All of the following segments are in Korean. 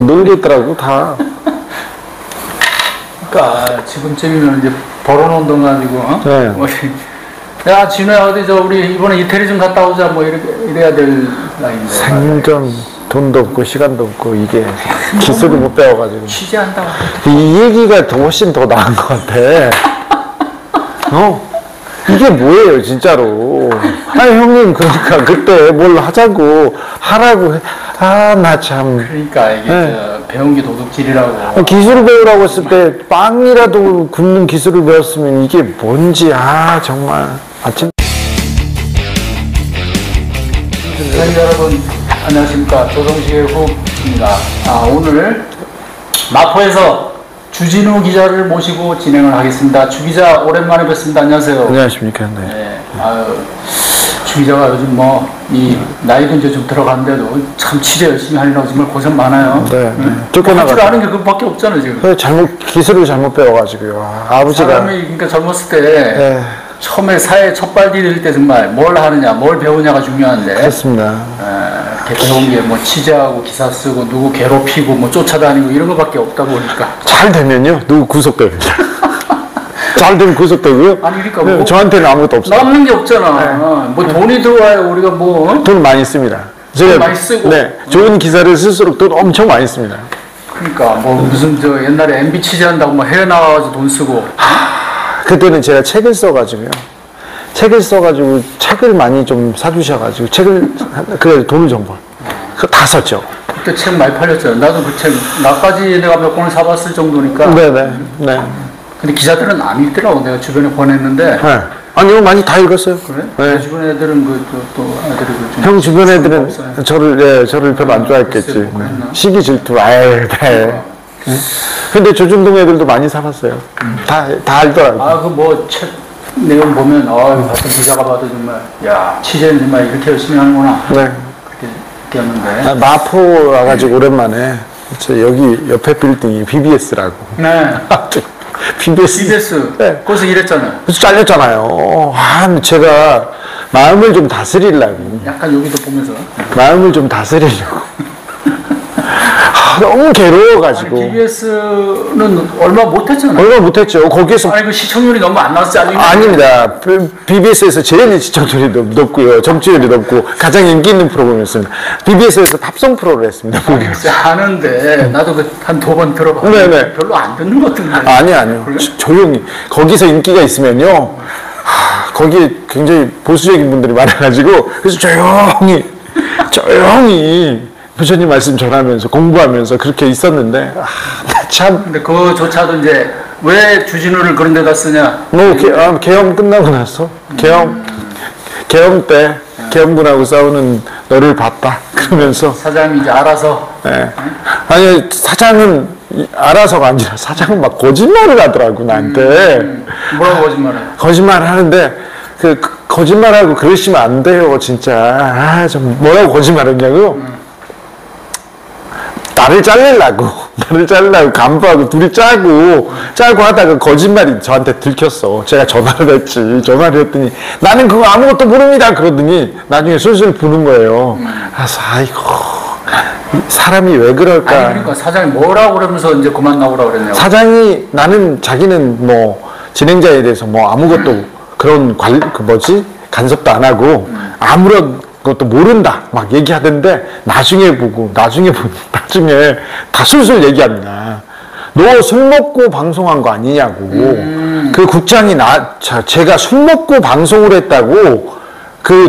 놀겠더라고 다. 그러니까 지금쯤이면 이제 벌어놓은 돈 가지고 네. 야 진우야 어디 저 우리 이번에 이태리 좀 갔다 오자 뭐 이래야 될 나이인데 생전 돈도 없고 시간도 없고 이게 기술을 못 배워가지고 취재한다고 이 얘기가 훨씬 더 나은 것 같아. 이게 뭐예요 진짜로. 아니 형님 그러니까 그때 뭘 하자고 하라고 나 참. 그러니까 이게 네. 배운 게 도둑질이라고. 기술을 배우라고 했을 때 빵이라도 굽는 기술을 배웠으면 이게 뭔지 정말 아침. 시청자 여러분 안녕하십니까. 조성식의 후입니다. 오늘 마포에서 주진우 기자를 모시고 진행을 하겠습니다. 주 기자 오랜만에 뵙습니다. 안녕하세요. 안녕하십니까. 네. 네. 주 기자가 요즘 이 나이도 이제 좀 들어갔는데도 참 취재 열심히 하려고 정말 고생 많아요. 네. 쫓겨나가. 할 줄 아는 게 그것밖에 없잖아요 지금. 기술을 잘못 배워가지고요. 아버지가. 사람이 그러니까 젊었을 때 네. 처음에 사회에 첫발 디딜 때 정말 뭘 하느냐, 뭘 배우냐가 중요한데. 그렇습니다. 이렇게 배운 게 뭐 취재하고 기사 쓰고 누구 괴롭히고 뭐 쫓아다니고 이런 거밖에 없다 보니까. 잘 되면요, 누구 구속됩니다. 잘 되면 구속되고요. 아니 그러니까 네, 저한테는 아무것도 없어요. 남는 게 없잖아. 네. 뭐 돈이 들어와야 우리가 뭐. 돈 많이 씁니다. 돈 많이 쓰고. 네, 좋은 기사를 쓸수록 돈 엄청 많이 씁니다. 그러니까 뭐 무슨 저 옛날에 MB 취재한다고 뭐 해외 나가서 돈 쓰고. 그때는 제가 책을 써가지고요. 책을 많이 좀 사주셔가지고 그래서 돈을 좀 벌. 그거 다 썼죠. 그때 책 많이 팔렸잖아. 나도 그 책 나까지 내가 몇 권을 사봤을 정도니까. 네네. 네. 근데 기자들은 안 읽더라고. 내가 주변에 보냈는데. 네. 아니요, 많이 다 읽었어요. 그래? 네. 내 주변 애들은 또 애들이 좀. 형 주변 애들은 저를 별로 안 좋아했겠지. 글쎄, 뭐 했나? 시기 질투, 네. 근데 조준동 애들도 많이 사봤어요. 다 알더라고. 그 뭐 책 내용 보면 같은 기자가 봐도 정말 취재는 정말 이렇게 열심히 하는구나. 네. 그렇게 느꼈는데. 마포 와가지고 오랜만에 여기 옆에 빌딩이 BBS라고. 네. BBS. 네. 거기서 일했잖아요. 그래서 잘렸잖아요. 제가 마음을 좀 다스리려고. 약간 여기도 보면서. 마음을 좀 다스리려고. 너무 괴로워가지고. BBS는 얼마 못했잖아요. 얼마 못했죠. 거기에서. 그 시청률이 너무 안 나왔지 아닙니다. BBS에서 제일 시청률이 높고요. 정치율이 높고 가장 인기 있는 프로그램이었습니다. BBS에서 팝송 프로를 했습니다. 아는데 나도 한 2번 들어봤는데 네네. 별로 안 듣는 것 같은데. 아니요. 그래? 조용히. 거기서 인기가 있으면요. 거기에 굉장히 보수적인 분들이 많아가지고 그래서 조용히 부처님 말씀 전하면서 공부하면서 그렇게 있었는데 참. 근데 그조차도 이제 왜 주진우를 그런 데다 쓰냐? 개엄 끝나고 나서 개엄 때 개엄군하고 싸우는 너를 봤다 그러면서 사장이 이제 알아서. 네. 아니 사장은 알아서가 아니라 사장은 막 거짓말을 하더라고 나한테. 뭐라고 거짓말해? 거짓말을 하는데 거짓말하고 그러시면 안 돼요 진짜. 좀 뭐라고 거짓말했냐고요? 나를 자르려고 간부하고 둘이 짜고 하다가 거짓말이 저한테 들켰어. 제가 전화를 했더니 나는 그거 아무것도 모릅니다 그러더니 나중에 술술 부는 거예요. 그래서 아이고 사람이 왜 그럴까. 그러니까 사장이 뭐라고 그러면서 이제 그만 나오라고 그랬냐고. 사장이 자기는 뭐 진행자에 대해서 뭐 아무것도 그런 간섭도 안 하고 아무런 그것도 모른다 막 얘기하던데 나중에 다 술술 얘기합니다. 너 술 먹고 방송한 거 아니냐고. 그 국장이 제가 술 먹고 방송을 했다고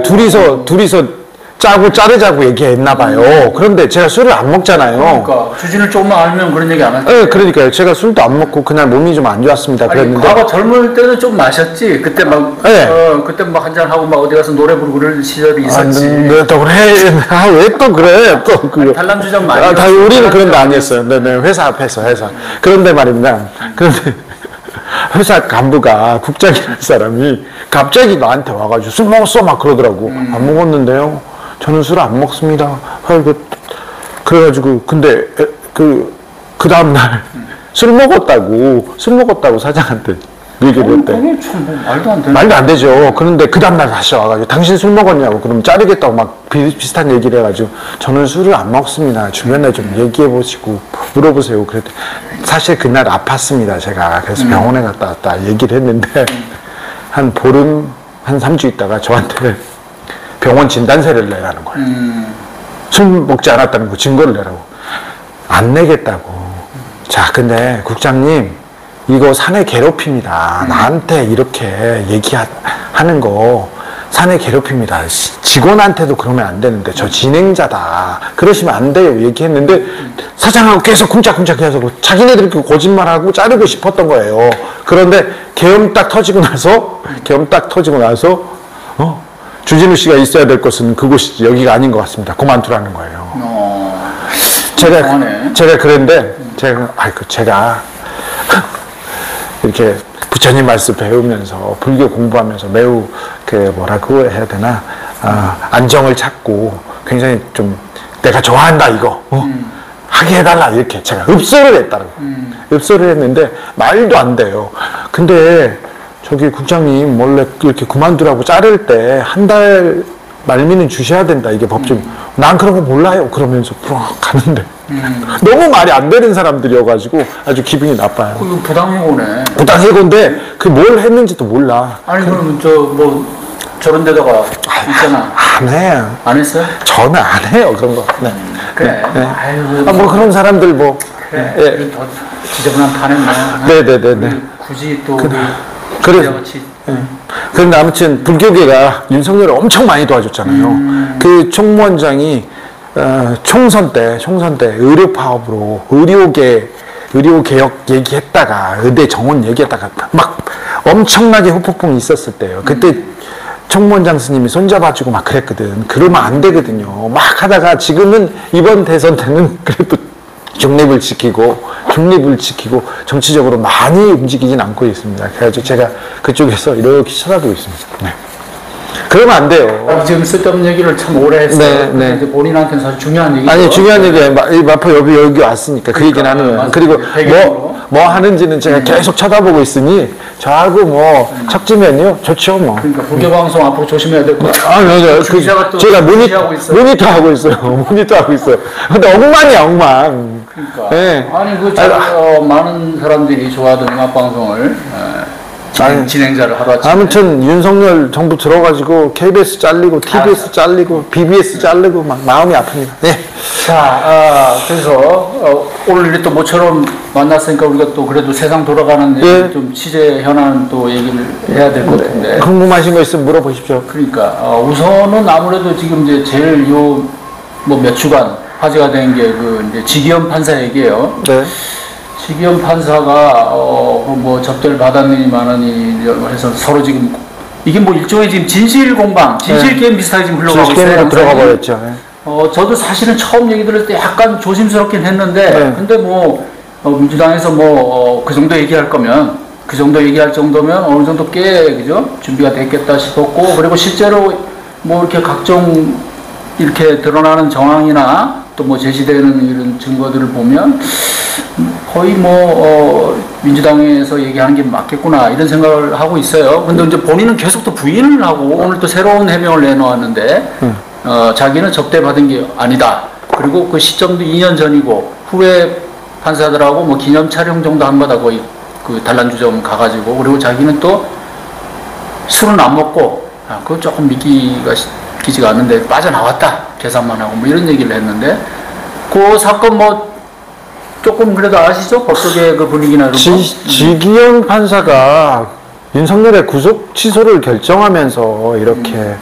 둘이서 짜고 자르자고 얘기했나 봐요. 그런데 제가 술을 안 먹잖아요. 그러니까 주진을 조금만 알면 그런 얘기 안 하죠. 네, 그러니까요. 제가 술도 안 먹고 그날 몸이 좀 안 좋았습니다. 그랬는데 과거 젊을 때는 좀 마셨지. 그때 그때 막 한잔 하고 막 어디 가서 노래 부르고 그런 시절이 있었지. 네, 또 그래. 왜 또 그래? 단람주장 많이. 우리는 그런 데 아니었어요. 네네. 회사 앞에서 그런데 말입니다. 그런데 회사 간부가 국장이라는 사람이 갑자기 나한테 와가지고 술 먹었어? 막 그러더라고. 안 먹었는데요. 저는 술 안 먹습니다. 그래가지고 근데 그 다음날 술 먹었다고 사장한테 얘기를 했대. 그게 참 말도 안 되는. 말도 안 되죠. 그런데 그 다음날 다시 와가지고 당신 술 먹었냐고. 그럼 자르겠다고 막 비슷한 얘기를 해가지고 저는 술을 안 먹습니다. 주변에 좀 얘기해보시고 물어보세요. 그랬더니 사실 그날 아팠습니다. 제가. 그래서 병원에 갔다 왔다 얘기를 했는데 한 보름, 한 3주 있다가 저한테 병원 진단서를 내라는 거예요. 술 먹지 않았다는 거 증거를 내라고. 안 내겠다고. 자, 근데 국장님 이거 사내 괴롭힙니다. 나한테 이렇게 얘기하는 거 사내 괴롭힙니다. 직원한테도 그러면 안 되는데 저 진행자다. 그러시면 안 돼요. 얘기했는데 사장하고 계속 쿵짝쿵짝 해서 자기네들이 그 거짓말하고 자르고 싶었던 거예요. 그런데 계엄 딱 터지고 나서 주진우 씨가 있어야 될 곳은 그곳이지 여기가 아닌 것 같습니다. 그만두라는 거예요. 제가 그랬는데 제가 이렇게 부처님 말씀 배우면서 불교 공부하면서 매우 뭐라고 해야 되나 안정을 찾고 굉장히 좀 내가 좋아한다 이거 하게 해달라 이렇게 제가 읍소를 했다고 읍소를 했는데 말도 안 돼요. 근데 저기 국장님 원래 이렇게 그만두라고 자를 때 한 달 말미는 주셔야 된다 이게 법적인. 난 그런 거 몰라요. 그러면서 가는데 너무 말이 안 되는 사람들이어가지고 아주 기분이 나빠요. 그 부당해고네. 부당해고인데 그 뭘 했는지도 몰라. 아니 그러면 저런 데다가 있잖아. 안 해요. 안 했어요? 저는 안 해요 그런 거. 네. 그래. 네. 아유, 뭐 그런 사람들 뭐. 그래. 예. 더 지저분한 탄핵네. 네네네네. 굳이 또 그래. 같이. 그런데 아무튼 불교계가 윤석열을 엄청 많이 도와줬잖아요. 그 총무원장이 총선 때 의료 파업으로 의료 개혁 얘기했다가 의대 정원 얘기했다가 막 엄청나게 후폭풍이 있었을 때요. 그때 총무원장 스님이 손잡아주고 막 그랬거든. 그러면 안 되거든요. 막 하다가 지금은 이번 대선 때는 그래도 중립을 지키고 정치적으로 많이 움직이진 않고 있습니다. 그래가지고 제가 그쪽에서 이렇게 쳐다보고 있습니다. 네. 그러면 안 돼요. 지금 쓸데없는 얘기를 참 오래 했어요. 네. 이제 본인한테는 사실 중요한 얘기죠. 아니 중요한 얘기예요. 마포 여기 왔으니까 그 얘기는 하는 거예요. 그리고 뭐 하는지는 제가 계속 쳐다보고 있으니 저하고 뭐 척지면요 좋죠 뭐. 그러니까 불교 방송 앞으로 조심해야 될 것 같아요. 아 맞아요. 제가 모니터하고 있어요. 모니터하고 있어요. 근데 엉망이야 엉망. 그러니까. 네. 아니 많은 사람들이 좋아하던 음악 방송을 진행자를 하루아침에. 아무튼 윤석열 정부 들어가지고 KBS 잘리고 TBS 잘리고 BBS 자르고 막 마음이 아픕니다. 네. 자, 그래서 오늘 또 모처럼 만났으니까 우리가 또 그래도 세상 돌아가는 얘기 좀 취재 현안 또 얘기를 해야 될 것 같은데. 궁금하신 거 있으면 물어보십시오. 그러니까 우선은 아무래도 지금 이제 제일 몇 주간 화제가 된 게 이제 지기현 판사 얘기예요. 네. 지기현 판사가 접대를 받았느니 해서 서로 지금 이게 일종의 지금 진실 공방, 진실 게임 비슷하게 지금 흘러가고 있어요. 진실 게임으로 들어가 버렸죠. 네. 저도 사실은 처음 얘기 들을 때 약간 조심스럽긴 했는데, 근데 민주당에서 그 정도 얘기할 거면, 그 정도 얘기할 정도면 어느 정도 그죠? 준비가 됐겠다 싶었고, 그리고 실제로 이렇게 각종 이렇게 드러나는 정황이나 또 제시되는 이런 증거들을 보면 거의 민주당에서 얘기하는 게 맞겠구나 이런 생각을 하고 있어요. 근데 이제 본인은 계속 또 부인을 하고 오늘 또 새로운 해명을 내놓았는데 자기는 접대받은 게 아니다. 그리고 그 시점도 2년 전이고 후에 판사들하고 기념 촬영 정도 한 거다 거의 그 단란주점 가가지고 그리고 자기는 또 술은 안 먹고 그거 조금 믿기지가 않는데 빠져나왔다 계산만 하고 이런 얘기를 했는데 그 사건 조금 그래도 아시죠? 법조계 그 분위기나 이런 거? 지기현 판사가 윤석열의 구속 취소를 결정하면서 이렇게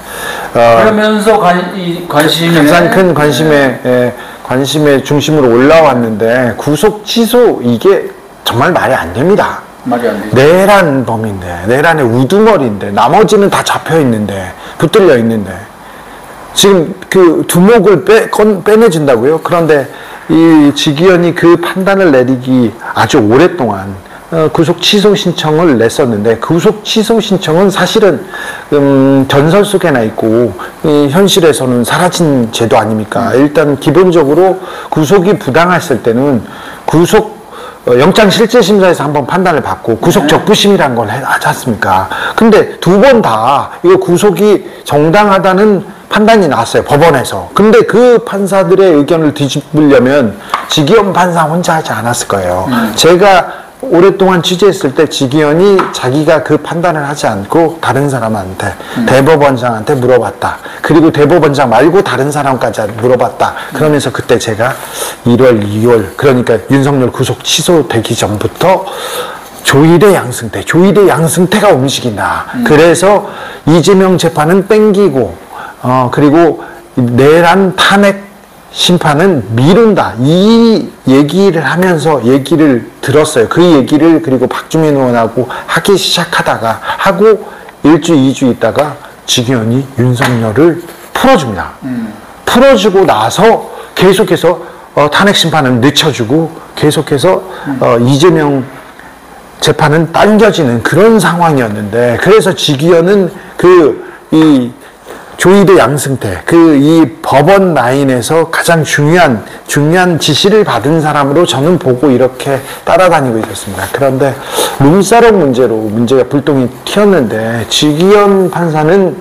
그러면서 관심이 가장 큰 관심의 중심으로 올라왔는데 구속 취소 이게 정말 말이 안 됩니다. 말이 안 되죠. 내란 범인데 내란의 우두머리인데 나머지는 다 잡혀 있는데 붙들려 있는데 지금 그 두목을 빼내준다고요? 그런데 이 지기현이 그 판단을 내리기 아주 오랫동안 구속 취소 신청을 냈었는데 구속 취소 신청은 사실은 전설 속에나 있고 현실에서는 사라진 제도 아닙니까? 일단 기본적으로 구속이 부당했을 때는 구속 영장실질심사에서 한번 판단을 받고 구속 적부심이라는 걸 하지 않습니까? 근데 두 번 다 이거 구속이 정당하다는 판단이 났어요, 법원에서. 근데 그 판사들의 의견을 뒤집으려면 지기현 판사 혼자 하지 않았을 거예요. 제가 오랫동안 취재했을 때 지기현이 자기가 그 판단을 하지 않고 다른 사람한테 대법원장한테 물어봤다. 그리고 대법원장 말고 다른 사람까지 물어봤다. 그러면서 그때 제가 1월, 2월 그러니까 윤석열 구속 취소되기 전부터 조일의 양승태가 움직인다. 그래서 이재명 재판은 땡기고 그리고 내란 탄핵 심판은 미룬다. 이 얘기를 하면서 얘기를 들었어요. 그 얘기를 그리고 박주민 의원하고 하기 시작하다가 하고 1주, 2주 있다가 지기현이 윤석열을 풀어줍니다. 풀어주고 나서 계속해서 탄핵 심판은 늦춰주고 계속해서 이재명 재판은 당겨지는 그런 상황이었는데 그래서 지기현은 이 조이대 양승태, 이 법원 라인에서 가장 중요한 지시를 받은 사람으로 저는 보고 이렇게 따라다니고 있었습니다. 그런데 룸사롱 문제로 문제가 불똥이 튀었는데 지기현 판사는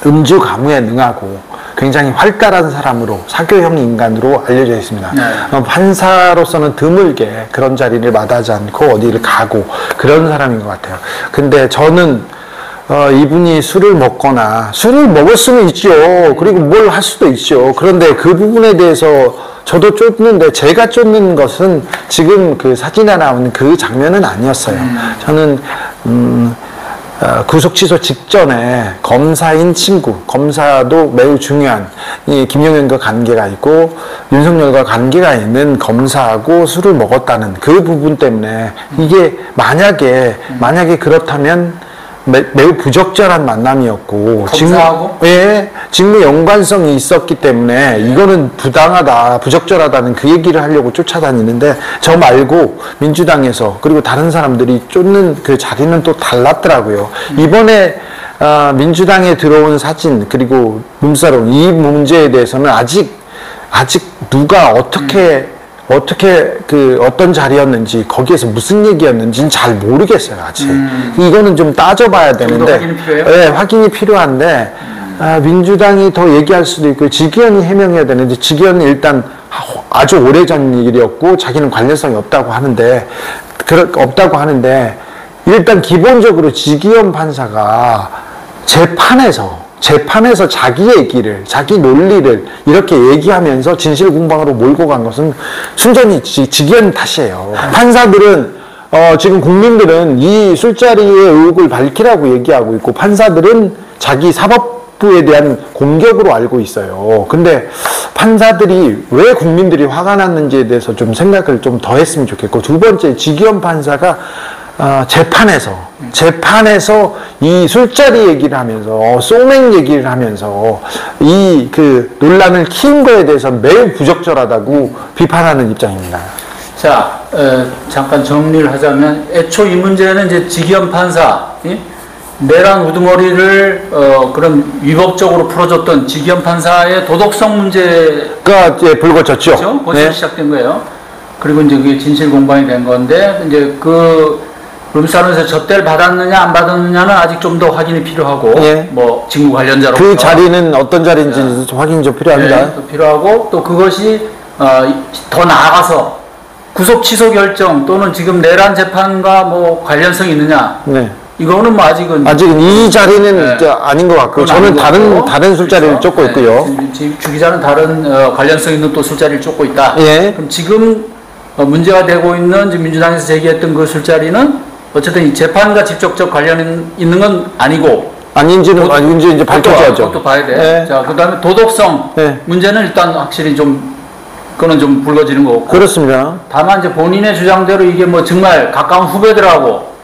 음주 가무에 능하고 굉장히 활달한 사람으로 사교형 인간으로 알려져 있습니다. 네. 판사로서는 드물게 그런 자리를 마다하지 않고 어디를 가고 그런 사람인 것 같아요. 근데 저는 이분이 술을 먹거나 술을 먹을 수는 있죠. 그리고 뭘 할 수도 있죠. 그런데 그 부분에 대해서 저도 쫓는데 제가 쫓는 것은 지금 그 사진에 나오는 그 장면은 아니었어요. 저는 구속 취소 직전에 검사인 친구, 검사도 매우 중요한 이 김용현과 관계가 있고 윤석열과 관계가 있는 검사하고 술을 먹었다는 그 부분 때문에 이게 만약에 그렇다면 매우 부적절한 만남이었고 검사하고? 직무 연관성이 있었기 때문에 이거는 부당하다, 부적절하다는 그 얘기를 하려고 쫓아다니는데 저 말고 민주당에서 그리고 다른 사람들이 쫓는 그 자리는 또 달랐더라고요. 이번에 민주당에 들어온 사진 그리고 룸사롱 이 문제에 대해서는 아직 누가 어떻게 어떤 자리였는지 거기에서 무슨 얘기였는지는 잘 모르겠어요 아직. 이거는 좀 따져봐야 되는데 확인이 필요해요? 네, 확인이 필요한데 민주당이 더 얘기할 수도 있고 지기현이 해명해야 되는데 지기현은 일단 아주 오래전 일이었고 자기는 관련성이 없다고 하는데 일단 기본적으로 지기현 판사가 재판에서 자기 얘기를, 자기 논리를 이렇게 얘기하면서 진실 공방으로 몰고 간 것은 순전히 지기현 탓이에요. 판사들은, 지금 국민들은 이 술자리의 의혹을 밝히라고 얘기하고 있고, 판사들은 자기 사법부에 대한 공격으로 알고 있어요. 근데 판사들이 왜 국민들이 화가 났는지에 대해서 좀 생각을 좀 더 했으면 좋겠고, 두 번째, 지기현 판사가 재판에서 이 술자리 얘기를 하면서 소맥 얘기를 하면서 이 그 논란을 키운 거에 대해서 매우 부적절하다고 비판하는 입장입니다. 자, 잠깐 정리를 하자면 애초 이 문제는 이제 지기현 판사 내란 우두머리를 그런 위법적으로 풀어줬던 지기현 판사의 도덕성 문제가 이제 불거졌죠. 그렇죠? 거기서 시작된 거예요. 그리고 이제 그게 진실 공방이 된 건데 이제 그 룸사롱에서 접대를 받았느냐 안 받았느냐는 아직 좀 더 확인이 필요하고 뭐 직무 관련자로 그 자리는 어떤 자리인지 좀 확인이 좀 필요합니다. 또 필요하고 또 그것이 더 나아가서 구속 취소 결정 또는 지금 내란 재판과 뭐 관련성이 있느냐 이거는 뭐 아직은 이 자리는 아닌 것 같고 저는 다른 술자리를 쫓고 있고요. 주 기자는 다른 관련성 있는 또 술자리를 쫓고 있다. 그럼 지금 문제가 되고 있는 민주당에서 제기했던 그 술자리는 어쨌든 이 재판과 직접적 관련 있는 건 아니고 아닌지는 이제 밝혀져야죠. 그것도 봐야 돼. 자, 그다음에 도덕성 문제는 일단 확실히 그거는 좀 불거지는 거고. 그렇습니다. 다만 이제 본인의 주장대로 이게 뭐 정말 가까운 후배들하고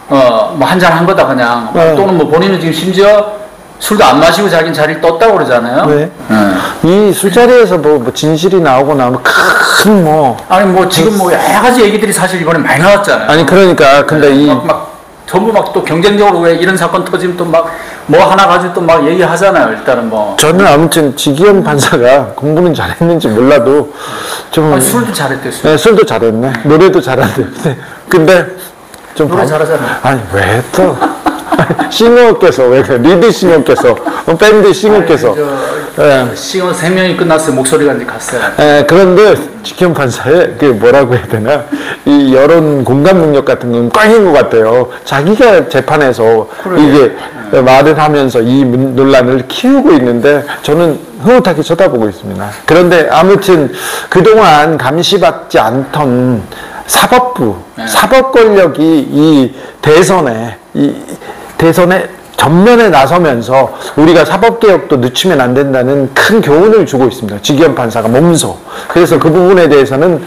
뭐 한잔 한 거다 그냥 또는 뭐 본인은 지금 심지어 술도 안 마시고 자기는 자리를 떴다고 그러잖아요. 이 술자리에서 뭐 진실이 나오고 나면 아니 뭐 지금 뭐 여러 가지 얘기들이 사실 이번에 많이 나왔잖아요. 아니 그러니까 근데 전부 막 또 경쟁적으로 왜 이런 사건 터지면 또 막 뭐 하나 가지고 또 막 얘기하잖아요. 일단은 뭐. 저는 아무튼 지기현 판사가 공부는 잘했는지 몰라도 좀 아니, 술도 잘했대. 술. 네, 술도 잘했네. 노래도 잘하는데. 근데 좀 노래 잘하잖아. 아니 왜 또 싱어께서 왜 그래? 리드 싱어께서 밴드 싱어께서 예. 싱어 3명이 끝났어요. 목소리가 이제 갔어요. 예, 그런데 지기현 판사의 그 뭐라고 해야 되나 이 여론 공감 능력 같은 건 꽝인 것 같아요. 자기가 재판에서 이게 말을 하면서 이 논란을 키우고 있는데 저는 흐뭇하게 쳐다보고 있습니다. 그런데 아무튼 그동안 감시받지 않던 사법부, 사법 권력이 이 대선에 전면에 나서면서 우리가 사법개혁도 늦추면 안 된다는 큰 교훈을 주고 있습니다. 지기현 판사가 몸소. 그래서 그 부분에 대해서는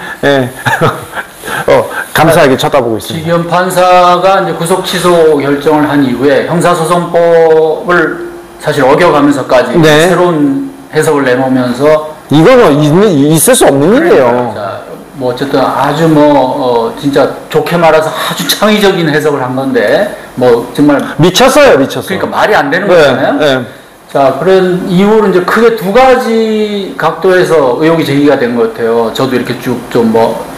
감사하게 쳐다보고 있습니다. 지기현 판사가 이제 구속 취소 결정을 한 이후에 형사소송법을 사실 어겨가면서까지 네. 새로운 해석을 내놓으면서 이거는 있을 수 없는 일이에요. 자, 뭐 어쨌든 아주 진짜 좋게 말해서 아주 창의적인 해석을 한 건데 뭐 정말 미쳤어요. 그러니까 말이 안 되는 네, 거잖아요. 네. 자, 그런 이유로 이제 크게 두 가지 각도에서 의혹이 제기가 된 것 같아요. 저도 이렇게 쭉 좀 뭐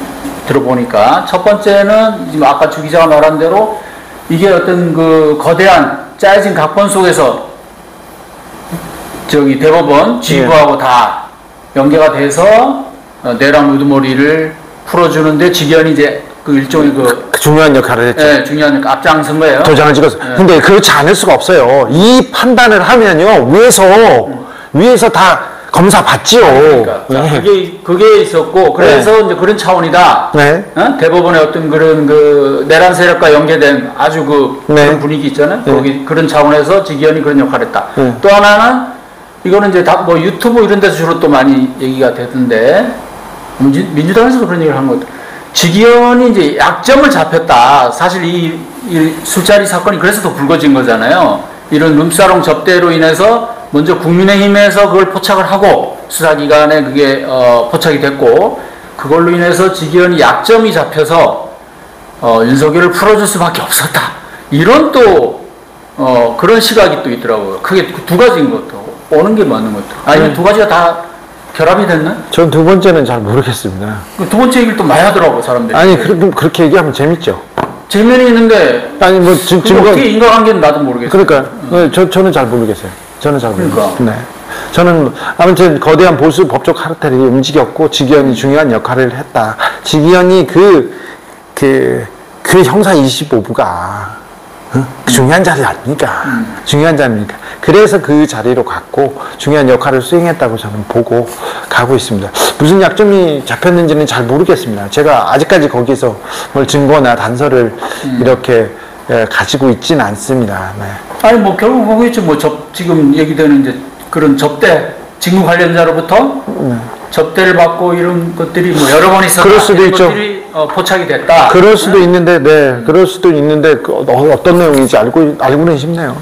들어보니까 첫 번째는 지금 아까 주 기자가 말한 대로 이게 어떤 그 거대한 짜여진 각본 속에서 저기 대법원 지휘부하고 다 연계가 돼서 내란 우두머리를 풀어주는데 지기현이 이제 그 일종의 그 중요한 역할을 했죠. 네, 중요한 앞장은 거예요. 도장을 찍었어. 네. 근데 그렇지 않을 수가 없어요. 이 판단을 하면요, 위에서 다 검사 받지요. 그러니까 자, 그게 있었고 그래서 이제 그런 차원이다. 네. 대법원의 어떤 그런 그 내란 세력과 연계된 아주 그런 분위기 있잖아요. 거기 그런 차원에서 지기현이 그런 역할을 했다. 또 하나는 이거는 이제 다 뭐 유튜브 이런 데서 주로 또 많이 얘기가 되던데 민주당에서도 그런 얘기를 한 것 같아요. 지기현이 이제 약점을 잡혔다. 사실 이 술자리 사건이 그래서 더 불거진 거잖아요. 이런 룸사롱 접대로 인해서 먼저 국민의힘에서 그걸 포착을 하고 수사기관에 그게 포착이 됐고 그걸로 인해서 지기현이 약점이 잡혀서 윤석열을 풀어줄 수밖에 없었다. 이런 또 그런 시각이 또 있더라고요. 그게 두 가지인 것도 오는 게 맞는 것도 아니면 두 가지가 다 결합이 됐나? 전 두 번째는 잘 모르겠습니다. 두 번째 얘기를 또 많이 하더라고 사람들이. 아니 그렇게 얘기하면 재밌죠. 재면이 있는데 아니 뭐 지금 어떻게 인과관계는 나도 모르겠어요. 그러니까 저는 잘 모르겠어요. 저는 잘 모르겠어요. 그러니까. 네. 저는 아무튼 거대한 보수 법적 카르텔이 움직였고 지기현이 중요한 역할을 했다. 지기현이 그 형사 25부가 중요한 자리 아닙니까? 중요한 자리입니까? 그래서 그 자리로 갔고 중요한 역할을 수행했다고 저는 보고 가고 있습니다. 무슨 약점이 잡혔는지는 잘 모르겠습니다. 제가 아직까지 거기서 뭘 증거나 단서를 이렇게 가지고 있진 않습니다. 네. 아니 뭐 결국 그거겠죠. 뭐 지금 얘기되는 이제 그런 접대 직무 관련자로부터 접대를 받고 이런 것들이 뭐 여러 번 있었다. 그럴 수도 있죠. 것들이 포착이 됐다. 그럴 수도 있는데, 그럴 수도 있는데 어떤 내용인지 알고는 싶네요.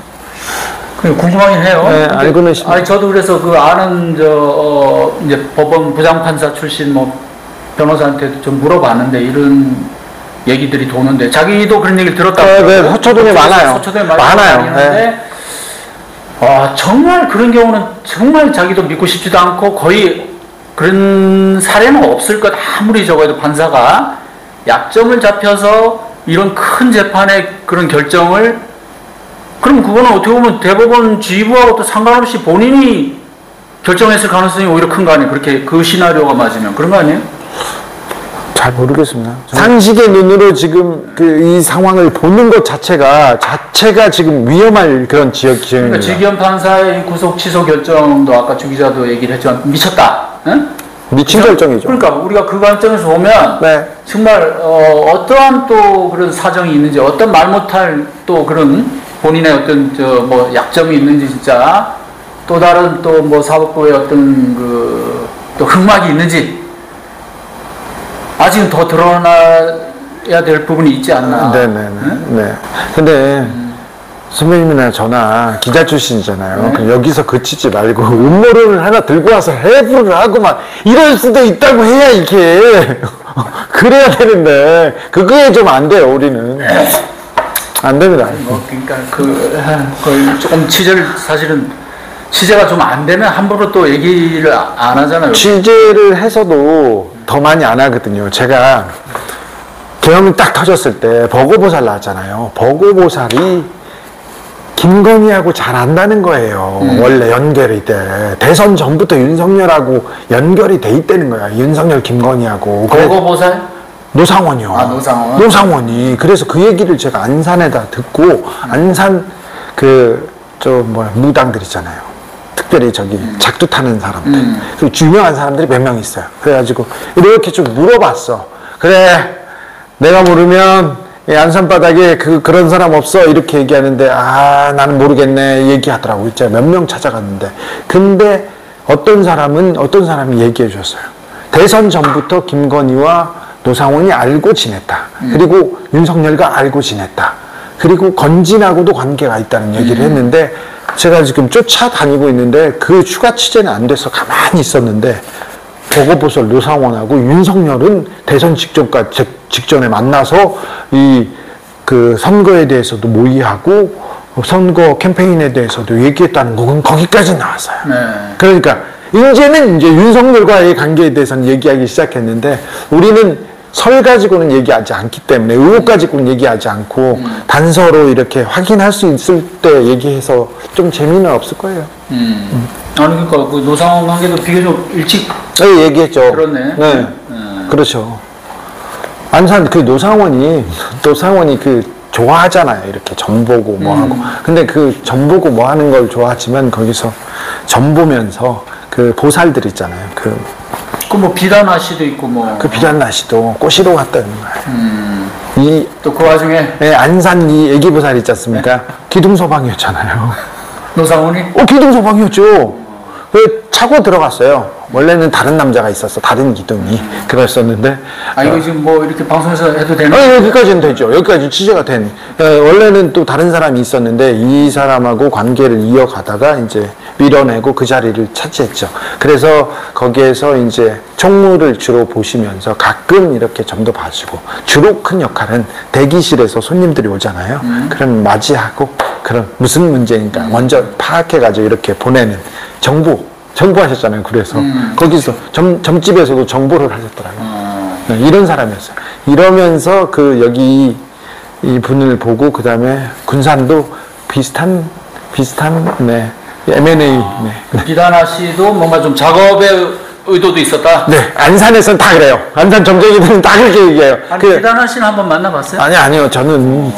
궁금하긴 해요. 네, 알고는 싶네요. 아니 저도 그래서 그 아는 이제 법원 부장판사 출신 뭐 변호사한테도 좀 물어봤는데 이런 얘기들이 도는데 자기도 그런 얘기를 들었다고. 네, 서초동에 많아요. 서초동에 많아요. 네. 정말 그런 경우는 정말 자기도 믿고 싶지도 않고 거의 그런 사례는 없을 것. 아무리 적어도 판사가 약점을 잡혀서 이런 큰 재판의 그런 결정을 그럼 그거는 어떻게 보면 대법원 지휘부하고 또 상관없이 본인이 결정했을 가능성이 오히려 큰 거 아니에요? 그렇게 그 시나리오가 맞으면 그런 거 아니에요? 잘 모르겠습니다. 상식의 눈으로 지금 이 상황을 보는 것 자체가 지금 위험할 그런 지역입니다. 그러니까 지기현 판사의 구속 취소 결정도 아까 주 기자도 얘기를 했지만 미쳤다. 응? 미친 결정이죠. 그러니까 우리가 그 관점에서 보면 정말 어떠한 또 그런 사정이 있는지 어떤 말 못할 또 그런 본인의 어떤 뭐 약점이 있는지 진짜 또 다른 또 뭐 사법부의 어떤 또 흑막이 있는지 아직은 더 드러나야 될 부분이 있지 않나. 네. 근데 선배님이나 저나 기자 출신이잖아요. 그럼 여기서 그치지 말고 음모론을 하나 들고 와서 해부를 하고 막 이럴 수도 있다고 해야 이게 그래야 되는데 그게 좀 안 돼요 우리는. 안 됩니다. 뭐 그러니까 그 조금 사실은 취재가 좀 안 되면 함부로 또 얘기를 안 하잖아요. 취재를 해서도 더 많이 안 하거든요. 제가 계엄이 딱 터졌을 때 버거보살 나왔잖아요. 버거보살이 김건희하고 잘 안다는 거예요. 원래 연결이 돼. 대선 전부터 윤석열하고 연결이 돼 있다는 거야. 윤석열, 김건희하고. 버거보살? 노상원이요. 아, 노상원. 노상원이. 그래서 그 얘기를 제가 안산에다 듣고, 안산 무당들 있잖아요. 특별히 작두 타는 사람들. 그 유명한 사람들이 몇 명 있어요. 그래가지고 이렇게 좀 물어봤어. 그래, 내가 모르면 안산 바닥에 그런 사람 없어 이렇게 얘기하는데 나는 모르겠네 얘기하더라고. 진짜 몇 명 찾아갔는데 근데 어떤 사람이 얘기해 줬어요. 대선 전부터 김건희와 노상원이 알고 지냈다. 그리고 윤석열과 알고 지냈다. 그리고 건진하고도 관계가 있다는 얘기를 했는데 제가 지금 쫓아다니고 있는데 그 추가 취재는 안 돼서 가만히 있었는데 버거보살 노상원하고 윤석열은 대선 직전에 만나서 그 선거에 대해서도 모의하고 선거 캠페인에 대해서도 얘기했다는 건 거기까지 나왔어요. 네. 그러니까 이제는 윤석열과의 관계에 대해서는 얘기하기 시작했는데 우리는 설 가지고는 얘기하지 않기 때문에 의혹 가지고는 얘기하지 않고 단서로 이렇게 확인할 수 있을 때 얘기해서 좀 재미는 없을 거예요. 아니 그러니까 그 노상원 관계도 비교적 일찍 얘기했죠. 그렇네. 네. 그렇죠. 안산 노상원이 좋아하잖아요. 이렇게 점 보고 뭐 하고. 근데 점 보고 뭐 하는 걸 좋아하지만 거기서 점 보면서 그 보살들 있잖아요. 그 뭐 비단아씨도 있고 뭐. 그 비단아씨도 꼬시러 갔다는 거예요. 또 그 와중에 안산 이 애기보살 있지 않습니까? 기둥서방이었잖아요. 노상원이? 기둥서방이었죠. 차고 들어갔어요. 원래는 다른 남자가 있었어. 다른 기둥이. 그랬었는데. 이거 지금 뭐 이렇게 방송에서 해도 되는? 여기까지는 되죠. 여기까지 취재가 된. 원래는 또 다른 사람이 있었는데 이 사람하고 관계를 이어가다가 이제 밀어내고 그 자리를 차지했죠. 그래서 거기에서 이제 총무를 주로 보시면서 가끔 이렇게 점도 봐주고 주로 큰 역할은 대기실에서 손님들이 오잖아요. 그럼 맞이하고 그럼 무슨 문제인가 먼저 파악해가지고 이렇게 보내는 정보하셨잖아요. 그래서 거기서 점집에서도 정보를 하셨더라고요. 네, 이런 사람이었어요. 이러면서 여기 이 분을 보고 그 다음에 군산도 비슷한 네, M&A. 네. 비단아 씨도 뭔가 좀 작업의 의도도 있었다. 네, 안산에서는 다 그래요. 안산 점쟁이들은 다 그렇게 얘기해요. 비단아 씨는 한번 만나봤어요? 아니요. 저는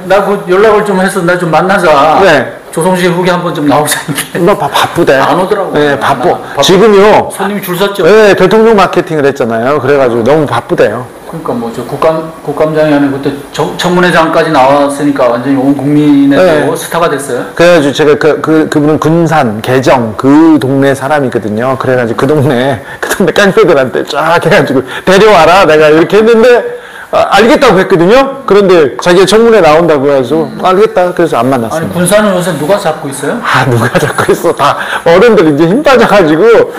나 그 연락을 좀 해서 나 좀 만나자. 네. 조성실 후기 한번 좀 나오자니까. 너 바쁘대. 안 오더라고. 네, 바빠. 지금요. 손님이 줄 섰죠. 네, 대통령 마케팅을 했잖아요. 그래가지고 너무 바쁘대요. 그러니까 뭐 저 국감장이 아니고 그때 청문회장까지 나왔으니까 완전히 온 국민의 네. 스타가 됐어요. 그래가지고 제가 그분은 군산, 개정 그 동네 사람이거든요. 그래가지고 그 동네 깡패들한테 쫙 해가지고 데려와라 내가 이렇게 했는데 알겠다고 했거든요. 그런데 자기가 청문회 나온다고 해서 알겠다. 그래서 안 만났어요. 아니 군산은 요새 누가 잡고 있어요? 누가 잡고 있어? 다 어른들 이제 힘 빠져가지고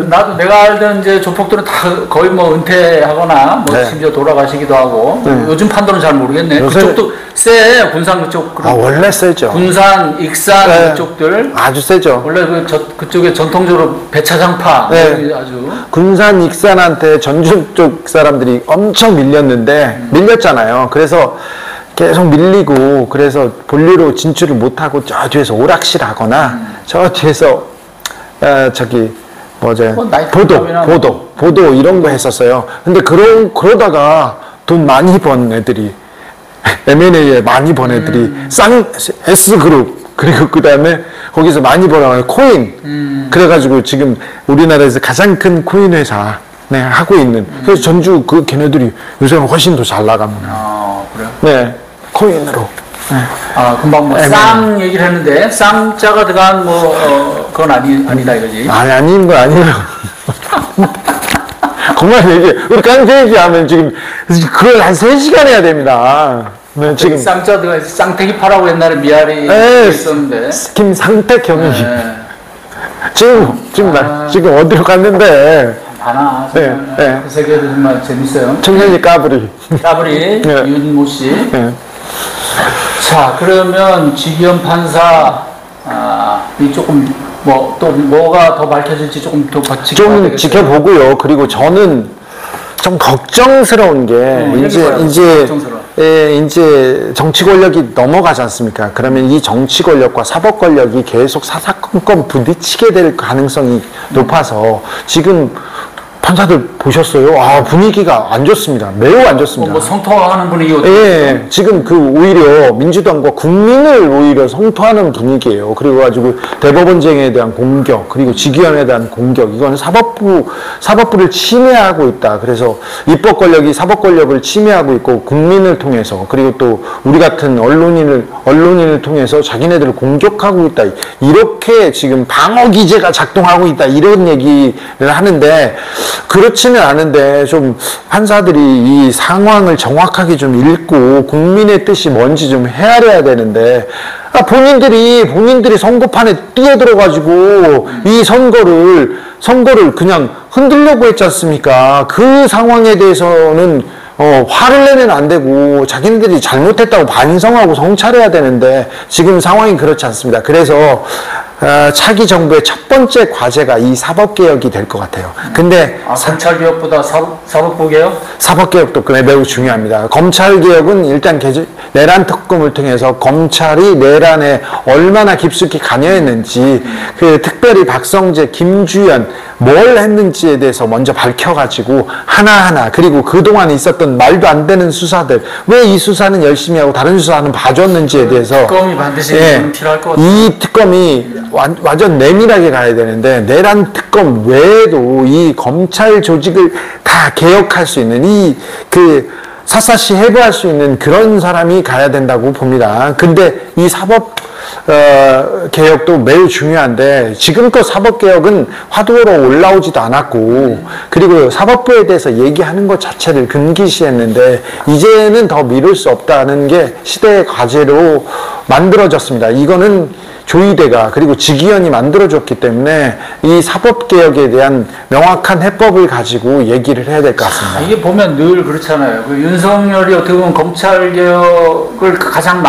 나도 내가 알던 이제 조폭들은 다 거의 뭐 은퇴하거나 뭐 네. 심지어 돌아가시기도 하고 요즘 판도는 잘 모르겠네. 그쪽도 세 군산 그쪽. 원래 세죠. 군산, 익산 네. 그쪽들 아주 세죠. 원래 그쪽에 전통적으로 배차장파 네. 아주 군산, 익산한테 전주 쪽 사람들이 엄청 밀렸잖아요. 그래서 계속 밀리고 그래서 본류로 진출을 못하고 저 뒤에서 오락실 하거나 저 뒤에서 보도 이런 거 했었어요. 근데 그러다가 돈 많이 번 애들이 M&A에 많이 번 애들이 S그룹 그리고 그 다음에 거기서 많이 벌어가지고 코인 그래가지고 지금 우리나라에서 가장 큰 코인 회사 네, 하고 있는. 그래서 전주 걔네들이 요새는 훨씬 더 잘 나갑니다. 그래요? 네, 코인으로. 네. 금방 쌍 얘기를 했는데, 쌍자가 들어간 그건 아니다 이거지. 아닌 거 아니에요. 그만 얘기해. 우리 깡패 얘기하면 지금, 그걸 한 3시간 해야 됩니다. 네, 지금. 쌍자 들어가, 쌍태기파라고 옛날에 미아리 있었는데. 김상택 형이. 네. 지금 어디로 갔는데. 하나. 네. 그 세계도 정말 재밌어요. 청년이 까불이. 네. 윤모 씨. 네. 자, 그러면 지기현 판사, 이 조금, 또 뭐가 더 밝혀질지 조금 더 좀 지켜보고요. 그리고 저는 좀 걱정스러운 게, 이제 정치 권력이 넘어가지 않습니까? 그러면 이 정치 권력과 사법 권력이 계속 사사건건 부딪히게 될 가능성이 높아서 지금 판사들 보셨어요? 분위기가 안 좋습니다. 매우 안 좋습니다. 뭐 성토하는 분위기가. 예, 지금 오히려 민주당과 국민을 오히려 성토하는 분위기예요. 그리고 가지고 대법원장에 대한 공격, 그리고 지기현에 대한 공격, 이거는 사법부를 침해하고 있다. 그래서 입법 권력이 사법 권력을 침해하고 있고, 국민을 통해서, 그리고 또 우리 같은 언론인을 통해서 자기네들을 공격하고 있다. 이렇게 지금 방어 기제가 작동하고 있다. 이런 얘기를 하는데, 그렇지는 않은데 좀 판사들이 이 상황을 정확하게 좀 읽고 국민의 뜻이 뭔지 좀 헤아려야 되는데, 본인들이 선거판에 뛰어들어가지고 이 선거를 그냥 흔들려고 했지 않습니까? 그 상황에 대해서는 화를 내면 안 되고 자기네들이 잘못했다고 반성하고 성찰해야 되는데 지금 상황이 그렇지 않습니다. 그래서 차기 정부의 첫 번째 과제가 이 사법개혁이 될 것 같아요. 근데 검찰개혁보다 사법부 개혁? 사법개혁도 매우 중요합니다. 검찰개혁은 일단 내란 특검을 통해서 검찰이 내란에 얼마나 깊숙이 관여했는지, 특별히 박성재, 김주현 뭘 했는지에 대해서 먼저 밝혀가지고 하나하나, 그리고 그동안 있었던 말도 안 되는 수사들, 왜 이 수사는 열심히 하고 다른 수사는 봐줬는지에 대해서 특검이 반드시 필요할 것 같아요. 이 특검이 완전 내밀하게 가야 되는데, 내란 특검 외에도 이 검찰 조직을 다 개혁할 수 있는 샅샅이 해부할 수 있는 그런 사람이 가야 된다고 봅니다. 근데 이 사법 개혁도 매우 중요한데, 지금껏 사법개혁은 화두로 올라오지도 않았고, 그리고 사법부에 대해서 얘기하는 것 자체를 금기시했는데, 이제는 더 미룰 수 없다는 게 시대의 과제로 만들어졌습니다. 이거는 조희대가, 그리고 지기현이 만들어줬기 때문에 이 사법개혁에 대한 명확한 해법을 가지고 얘기를 해야 될 것 같습니다. 이게 보면 늘 그렇잖아요. 윤석열이 어떻게 보면 검찰개혁을 가장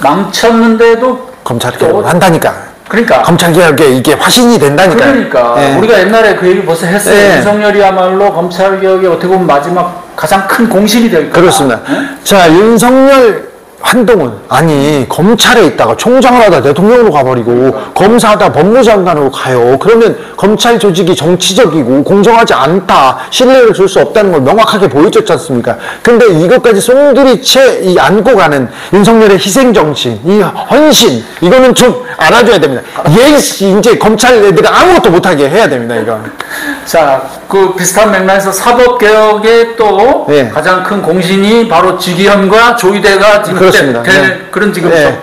망쳤는데도 검찰개혁을 한다니까. 그러니까 검찰개혁에 이게 화신이 된다니까요. 그러니까 예. 우리가 옛날에 그 얘기 벌써 했어요. 예. 윤석열이야말로 검찰개혁이 어떻게 보면 마지막 가장 큰 공신이 될 거다. 그렇습니다. 예? 자, 윤석열, 한동훈, 아니 검찰에 있다가 총장을 하다 대통령으로 가버리고 검사하다 법무장관으로 가요. 그러면 검찰 조직이 정치적이고 공정하지 않다, 신뢰를 줄 수 없다는 걸 명확하게 보여줬지 않습니까? 근데 이것까지 송두리째 안고 가는 윤석열의 희생정신, 이 헌신, 이거는 좀 알아줘야 됩니다. 이제 검찰 애들이 아무것도 못하게 해야 됩니다. 이건. 자, 그 비슷한 맥락에서 사법개혁의 또 예. 가장 큰 공신이 바로 지기현과 조희대가 지금 그렇습니다. 되는 그런 지금 예.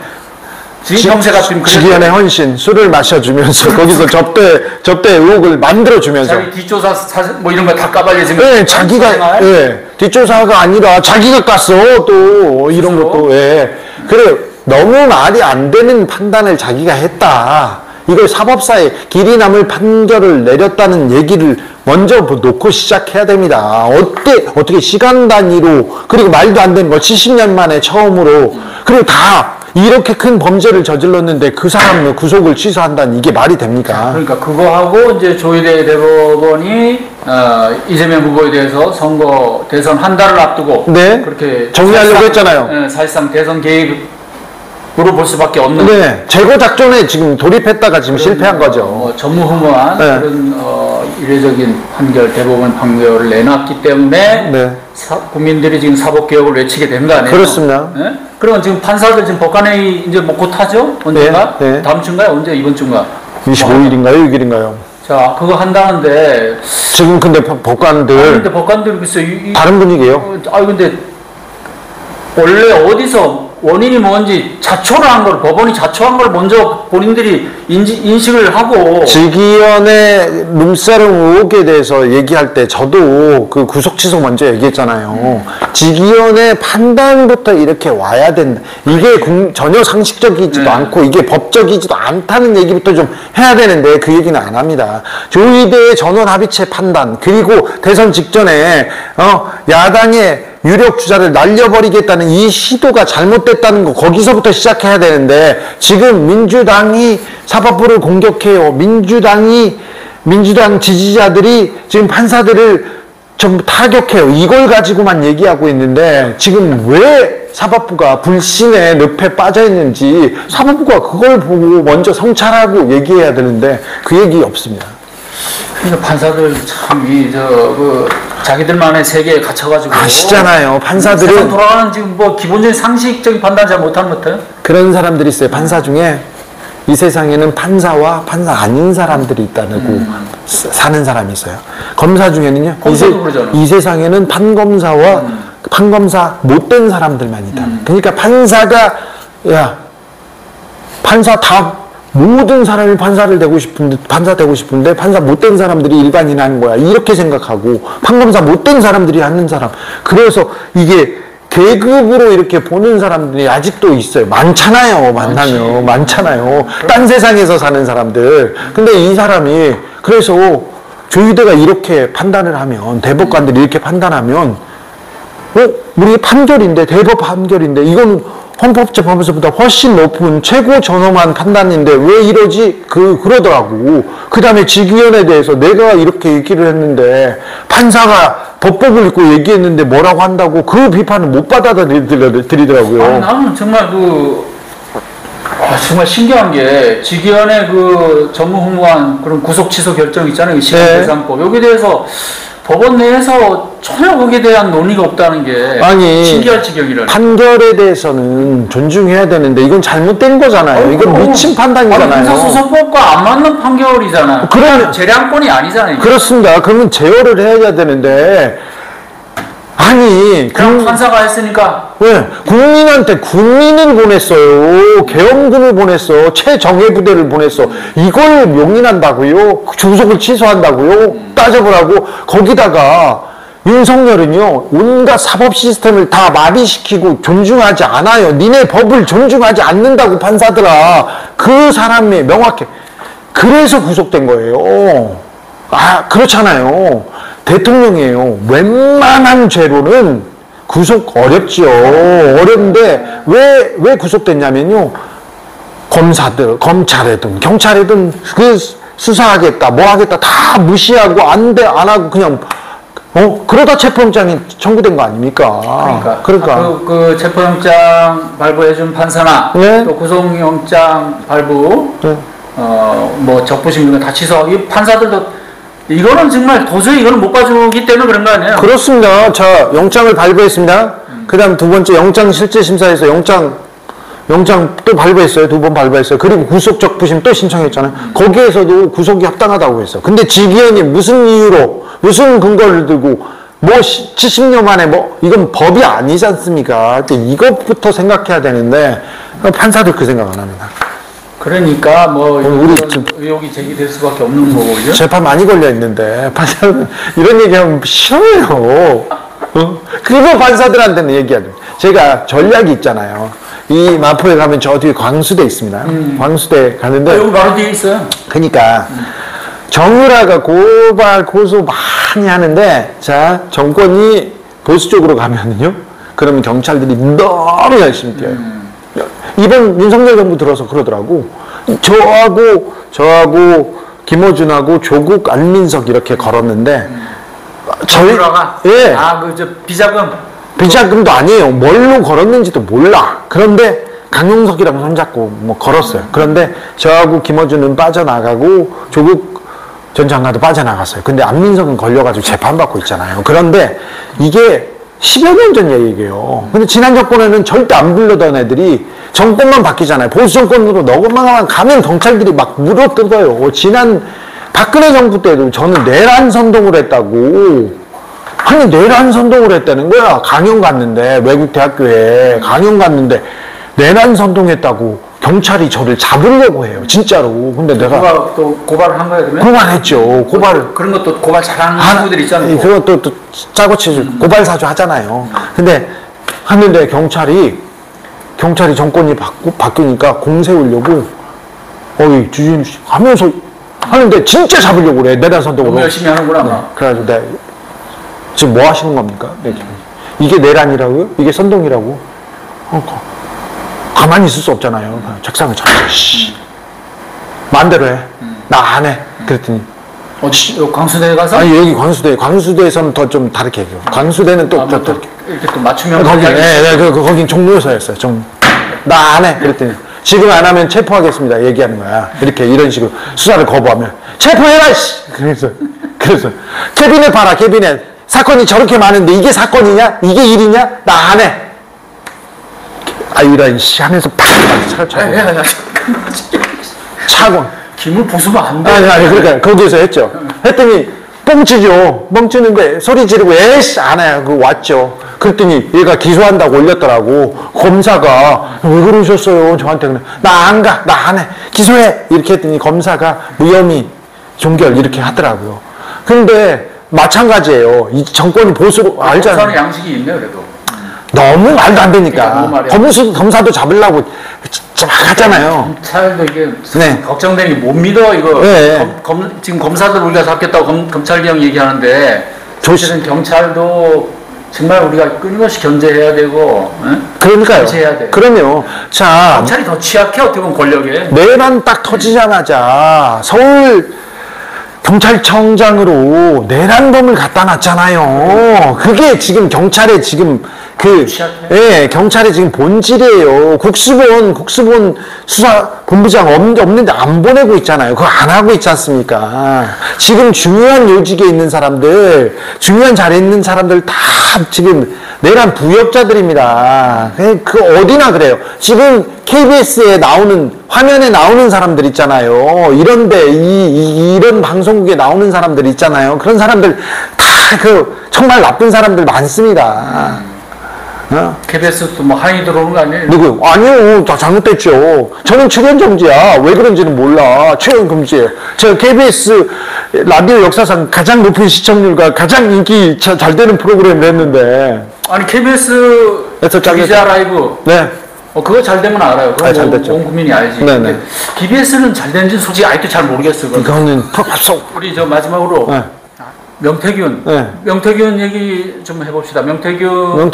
형세가 지금 지기현의 헌신, 술을 마셔주면서 거기서 접대 의혹을 만들어주면서 자기 뒷조사 뭐 이런 거 다 까발려 지금. 네, 자기가 뒷조사가 아니라 자기가 깠어 또 이런 것도. 그래, 너무 말이 안 되는 판단을 자기가 했다. 이걸 사법사에 길이 남을 판결을 내렸다는 얘기를 먼저 놓고 시작해야 됩니다. 어떻게 시간 단위로, 그리고 말도 안 되는 거 70년 만에 처음으로, 그리고 다 이렇게 큰 범죄를 저질렀는데 그 사람 구속을 취소한다는, 이게 말이 됩니까? 그러니까 그거하고 이제 조희대 대법원이 이재명 후보에 대해서 선거 대선 한 달을 앞두고 그렇게 정리하려고 했잖아요. 사실상 대선 개입으로 볼 수밖에 없는. 제거 작전에 지금 돌입했다가 지금 실패한 거죠. 전무후무한 그런 이례적인 대법원 판결을 내놨기 때문에 국민들이 지금 사법개혁을 외치게 된 거 아니에요? 그렇습니다. 그러면 지금 판사들 지금 법관회의 이제 뭐 곧 하죠? 언젠가? 다음 주인가요? 언제? 이번 주인가? 25일인가요? 6일인가요? 자, 그거 한다는데 지금 근데 법관들 근데 법관들이 글쎄 다른 분위기예요. 근데 원래 어디서 원인이 뭔지 자초를 한 걸, 법원이 자초한 걸 먼저 본인들이 인식을 하고. 지기현의 룸사롱 의혹에 대해서 얘기할 때 저도 그 구속 취소 먼저 얘기했잖아요. 지기현의 판단부터 이렇게 와야 된다. 이게 전혀 상식적이지도 않고 이게 법적이지도 않다는 얘기부터 좀 해야 되는데 그 얘기는 안 합니다. 조희대의 전원 합의체 판단, 그리고 대선 직전에 야당의 유력 주자를 날려버리겠다는 이 시도가 잘못됐다는 거 거기서부터 시작해야 되는데 지금 민주당이 사법부를 공격해요. 민주당 지지자들이 지금 판사들을 전부 타격해요. 이걸 가지고만 얘기하고 있는데 지금 왜 사법부가 불신의 늪에 빠져 있는지 사법부가 그걸 보고 먼저 성찰하고 얘기해야 되는데 그 얘기 없습니다. 그러니까 판사들 자기들만의 세계에 갇혀가지고 아시잖아요. 판사들은 세상 돌아가는 지금 뭐 기본적인 상식적인 판단 잘 못하는 것 같아요. 그런 사람들이 있어요. 판사 중에 이 세상에는 판사와 판사 아닌 사람들이 있다고 사는 사람이 있어요. 검사 중에는요. 이 세상에는 판검사와 판검사 못된 사람들만 있다. 그러니까 판사 다 모든 사람이 판사 되고 싶은데 판사 못된 사람들이 일반인 하는 거야. 이렇게 생각하고 판검사 못된 사람들이 하는 사람. 그래서 이게 계급으로 이렇게 보는 사람들이 아직도 있어요. 많잖아요. 만나면 많잖아요. 딴 세상에서 사는 사람들. 근데 이 사람이 그래서 조유대가 이렇게 판단을 하면 대법관들이 이렇게 판단하면 우리 판결인데 대법 판결인데 이건 헌법재판소보다 훨씬 높은 최고 전엄한 판단인데 왜 이러지? 그러더라고. 그 다음에 직위원에 대해서 내가 이렇게 얘기를 했는데 판사가 법법을 읽고 얘기했는데 뭐라고 한다고 그 비판을 못 받아들이더라고요. 아니, 나는 정말 정말 신기한 게 직위원회 전무후무한 그런 구속 취소 결정 있잖아요. 시간계산법. 여기에 대해서 법원 내에서 전혀 거기에 대한 논의가 없다는 게 신기할 지경이라는. 판결에 대해서는 존중해야 되는데 이건 잘못된 거잖아요. 이건 미친 판단이잖아요. 형사소송법과 안 맞는 판결이잖아요. 그러면 재량권이 아니잖아요. 그렇습니다. 그러면 제어를 해야 되는데 그냥 판사가 했으니까. 왜? 국민한테 군인을 보냈어요. 계엄군을 보냈어. 최정예 부대를 보냈어. 이걸 용인한다고요? 구속을 취소한다고요? 따져보라고. 거기다가 윤석열은요, 온갖 사법 시스템을 다 마비시키고 존중하지 않아요. 니네 법을 존중하지 않는다고 판사들아. 그 사람이 명확해. 그래서 구속된 거예요. 그렇잖아요. 대통령이에요. 웬만한 죄로는 구속 어렵죠. 어려운데 왜 구속됐냐면요. 검찰이든 경찰이든 수사하겠다, 뭐 하겠다 다 무시하고 안 하고 그냥 그러다 체포영장이 청구된 거 아닙니까? 그러니까. 그 체포영장 발부해준 판사나 네? 또 구속영장 발부 네. 뭐 적부심 이런 거 다 취소하고 이 판사들도 이거는 정말 도저히 이거는 못 봐주기 때문에 그런 거 아니에요? 그렇습니다. 자, 영장을 발부했습니다. 그 다음 두 번째 영장 실질심사에서 영장 또 발부했어요. 2번 발부했어요. 그리고 구속적부심 또 신청했잖아요. 거기에서도 구속이 합당하다고 했어. 근데 직위원이 무슨 이유로, 무슨 근거를 들고, 70년 만에 이건 법이 아니지 않습니까? 이것부터 생각해야 되는데, 판사들 그 생각 안 합니다. 그러니까 의혹이 제기될 수밖에 없는 거고, 그죠? 재판 많이 걸려 있는데 판사는 이런 얘기하면 싫어요. 그거 판사들한테는 얘기하죠. 제가 전략이 있잖아요. 이 마포에 가면 저 뒤에 광수대 있습니다. 광수대 가는데 여기 바로 뒤에 있어요. 그러니까 정유라가 고소 많이 하는데 자 정권이 보수 쪽으로 가면은요. 그러면 경찰들이 너무 열심히 뛰어요. 이번 윤석열 정부 들어서 그러더라고. 저하고 김어준하고 조국 안민석 이렇게 걸었는데 정유라가? 예. 비자금도 아니에요. 뭘로 걸었는지도 몰라. 그런데 강용석이랑 손잡고 걸었어요. 그런데 저하고 김어준은 빠져나가고 조국 전 장관도 빠져나갔어요. 근데 안민석은 걸려가지고 재판받고 있잖아요. 그런데 이게 10여 년 전 얘기예요. 근데 지난 정권에는 절대 안 불러던 애들이 정권만 바뀌잖아요. 보수 정권으로 너그만 가면 경찰들이 막 물어뜯어요. 지난 박근혜 정부 때도 저는 내란 선동을 했다고. 아니 내란 선동을 했다는 거야. 강연 갔는데 외국 대학교에 강연 갔는데 내란 선동했다고 경찰이 저를 잡으려고 해요. 진짜로. 근데 내가 또 고발을 한 거예요, 그러면? 고발했죠. 그런 것도 고발 잘하는 친구들 있잖아요. 그것도 또 짜고 치고 고발 사주 하잖아요. 근데 하는데 경찰이 정권이 바뀌니까 공 세우려고 주진우 씨 하면서 하는데 진짜 잡으려고 그래. 내란 선동으로. 너무 열심히 하는구나. 네. 그래가지고 내가 지금 뭐 하시는 겁니까? 네. 이게 내란이라고요? 이게 선동이라고? 가만히 있을 수 없잖아요. 책상에 잡고, 씨. 마음대로 해. 나 안 해. 그랬더니. 어디, 광수대에 가서? 아니, 여기 광수대에서는 더 좀 다르게 해요. 광수대는 또, 또 다르게. 이렇게 또 맞춤형. 거기, 거긴 종로서였어요. 나 안 해. 그랬더니. 지금 안 하면 체포하겠습니다. 얘기하는 거야. 이런 식으로 수사를 거부하면. 체포해라, 씨! 그래서. 캐비넷 봐라, 캐비넷. 사건이 저렇게 많은데 이게 사건이냐? 이게 일이냐? 나 안 해. 이런 씨 하면서 팍! 차고. 김을 부수면 안 돼. 아니, 그러니까, 거기서 했죠. 했더니, 뻥치죠. 뻥치는데, 소리 지르고, 에이씨, 안 해. 왔죠. 그랬더니, 얘가 기소한다고 올렸더라고. 검사가, 왜 그러셨어요? 저한테 그냥, 나 안 가. 나 안 해. 기소해. 이렇게 했더니, 검사가 무혐의, 종결, 이렇게 하더라고요. 근데, 마찬가지예요. 이 정권이 보수로, 알잖아요. 검사는 양식이 있네, 그래도. 너무 말도 안 되니까. 검사도 잡으려고 막 하잖아요. 검찰도 이게 네. 걱정되는 게 못 믿어, 이거. 네. 지금 검사들 우리가 잡겠다고 검찰령 얘기하는데, 사실은 경찰도 정말 우리가 끊임없이 견제해야 되고, 그러니까요. 견제해야 돼. 그럼요. 자. 경찰이 더 취약해, 어떻게 보면 권력에. 내란 딱 터지자마자 서울 경찰청장으로 내란범을 갖다 놨잖아요. 그게 지금 경찰의 지금 경찰의 지금 본질이에요. 국수본 수사본부장 없는데 안 보내고 있잖아요. 그거 안 하고 있지 않습니까? 지금 중요한 요직에 있는 사람들, 중요한 자리에 있는 사람들 다 지금 내란 부역자들입니다. 그 어디나 그래요. 지금 KBS에 화면에 나오는 사람들 있잖아요. 이런데, 이런 방송국에 나오는 사람들 있잖아요. 그런 사람들 다 정말 나쁜 사람들 많습니다. KBS도 뭐 항의 들어오는 거 아니에요? 누구요? 아니요. 다 잘못됐죠. 저는 출연정지야. 왜 그런지는 몰라. 출연금지예요. 저 KBS 라디오 역사상 가장 높은 시청률과 가장 인기 잘 되는 프로그램을 했는데. 아니, KBS 기자 라이브. 네. 그거 잘 되면 알아요. 그거 잘 됐죠. 온 국민이 알지. 네네. KBS는 잘 되는지 솔직히 아직도 잘 모르겠어. 이거는 우리 마지막으로. 네. 명태균. 네. 명태균 얘기 좀 해봅시다. 명태균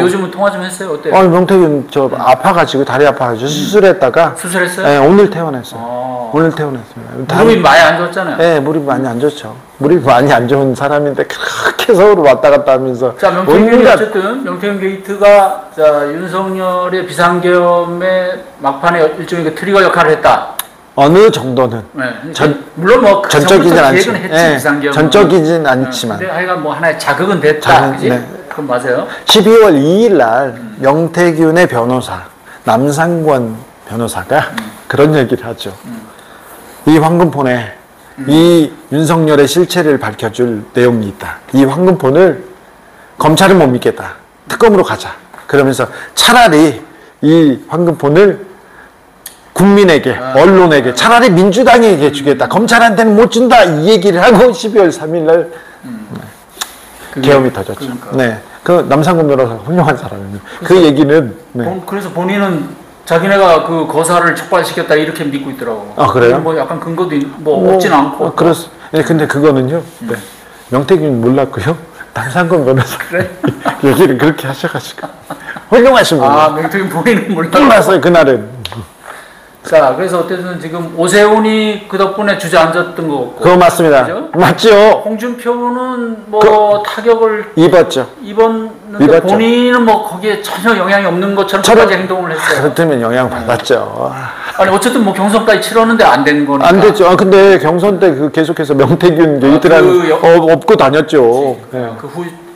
요즘은 통화 좀 했어요? 어때요? 명태균 아파가지고 다리 아파가지고 수술했다가 수술했어요? 네, 오늘 퇴원했어요. 오늘 퇴원했습니다. 무릎이 많이 안 좋았잖아요. 네, 무릎이 많이 안 좋죠. 무릎이 많이 안 좋은 사람인데 그렇게 서울을 왔다 갔다 하면서. 자, 명태균이 어쨌든 명태균 게이트가 윤석열의 비상계엄의 막판에 일종의 트리거 역할을 했다. 어느 정도는. 네. 물론 뭐 전적이진 않지만. 했지, 비상계엄. 전적이진 않지만. 근데 하여간 뭐 하나의 자극은 됐다. 그지? 네. 그건 맞아요. 12월 2일 날 명태균의 변호사, 남상권 변호사가 그런 얘기를 하죠. 이 황금폰에 이 윤석열의 실체를 밝혀줄 내용이 있다. 이 황금폰을 검찰은 못 믿겠다. 특검으로 가자. 그러면서 차라리 이 황금폰을 국민에게, 언론에게, 차라리 민주당에게 주겠다. 검찰한테는 못 준다. 이 얘기를 하고 12월 3일 날 계엄이 터졌죠. 그러니까. 네. 그 남상권 변호사 훌륭한 사람입니다. 그 얘기는. 네. 그래서 본인은 자기네가 그 거사를 촉발시켰다 이렇게 믿고 있더라고. 아, 그래요? 뭐 약간 근거도 없진 않고. 네, 근데 그거는요. 네. 명태균 몰랐고요. 남상권 변호사. 그래? 얘기를 그렇게 하셔가지고. 훌륭하신 분이에요. 명태균 본인은 몰랐고. 몰랐어요, 그날은. 자, 그래서 어쨌든 지금 오세훈이 그 덕분에 주저앉았던 거 같고. 그거 맞습니다. 그죠? 맞죠? 홍준표는 뭐 타격을 입었죠. 입었는데 본인은 뭐 거기에 전혀 영향이 없는 것처럼 끝까지 행동을 했어요. 그렇다면 영향 받았죠. 아니 어쨌든 뭐 경선까지 치렀는데 안 된 거니까. 안 됐죠. 근데 경선 때 계속해서 명태균 게이트라는 업고 다녔죠. 네.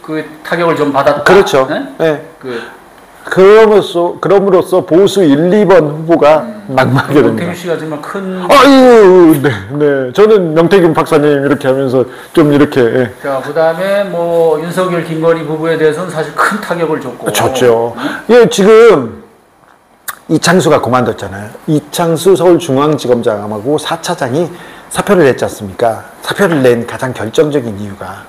그 타격을 좀 받았다. 그렇죠. 네? 네. 그럼으로써 보수 1, 2번 후보가 막막하게 됩니다. 명태균 씨가 정말 큰. 아유, 네. 저는 명태균 박사님 이렇게 하면서 좀 이렇게. 예. 자, 그 다음에 뭐 윤석열, 김건희 부부에 대해서는 사실 큰 타격을 줬고. 줬죠. 예, 지금 이창수가 그만뒀잖아요. 이창수 서울중앙지검장하고 4차장이 사표를 냈지 않습니까? 사표를 낸 가장 결정적인 이유가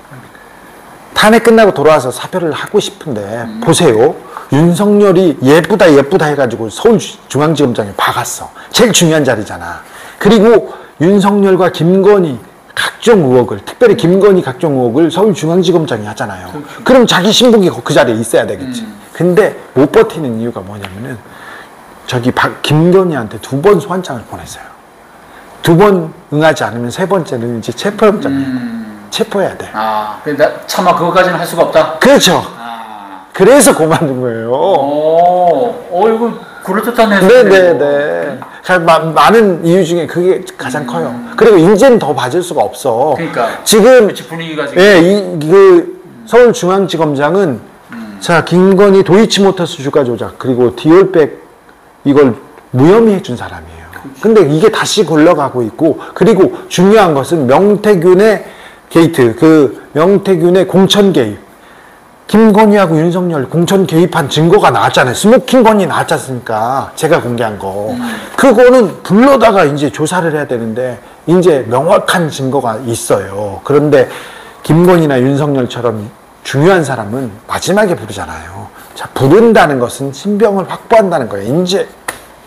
탄핵 끝나고 돌아와서 사표를 하고 싶은데 보세요. 윤석열이 예쁘다 해가지고 서울중앙지검장에 박았어. 제일 중요한 자리잖아. 그리고 윤석열과 김건희 각 각종 의혹을, 특별히 김건희 각종 의혹을 서울중앙지검장이 하잖아요. 그럼 자기 신분이 그 자리에 있어야 되겠지. 근데 못 버티는 이유가 뭐냐면은 저기 김건희한테 2번 소환장을 보냈어요. 2번 응하지 않으면 3번째는 이제 체포영장이에요. 체포해야 돼. 아, 근데 차마 그거까지는 할 수가 없다. 그렇죠. 아, 그래서 그만둔 거예요. 이거 그럴듯한 해석. 네네네. 많은 이유 중에 그게 가장 커요. 그리고 이제는 더 봐줄 수가 없어. 그러니까 지금 분위기가 지금. 예, 그 서울중앙지검장은 자 김건희 도이치모터스 주가 조작 그리고 디올백 이걸 무혐의 해준 사람이에요. 근데 이게 다시 굴러가고 있고 그리고 중요한 것은 명태균의 게이트 그 명태균의 공천 개입 김건희하고 윤석열 공천 개입한 증거가 나왔잖아요. 스모킹 건이 나왔지 않습니까? 제가 공개한 거. 그거는 불러다가 이제 조사를 해야 되는데, 이제 명확한 증거가 있어요. 그런데 김건희나 윤석열처럼 중요한 사람은 마지막에 부르잖아요. 자, 부른다는 것은 신병을 확보한다는 거예요. 이제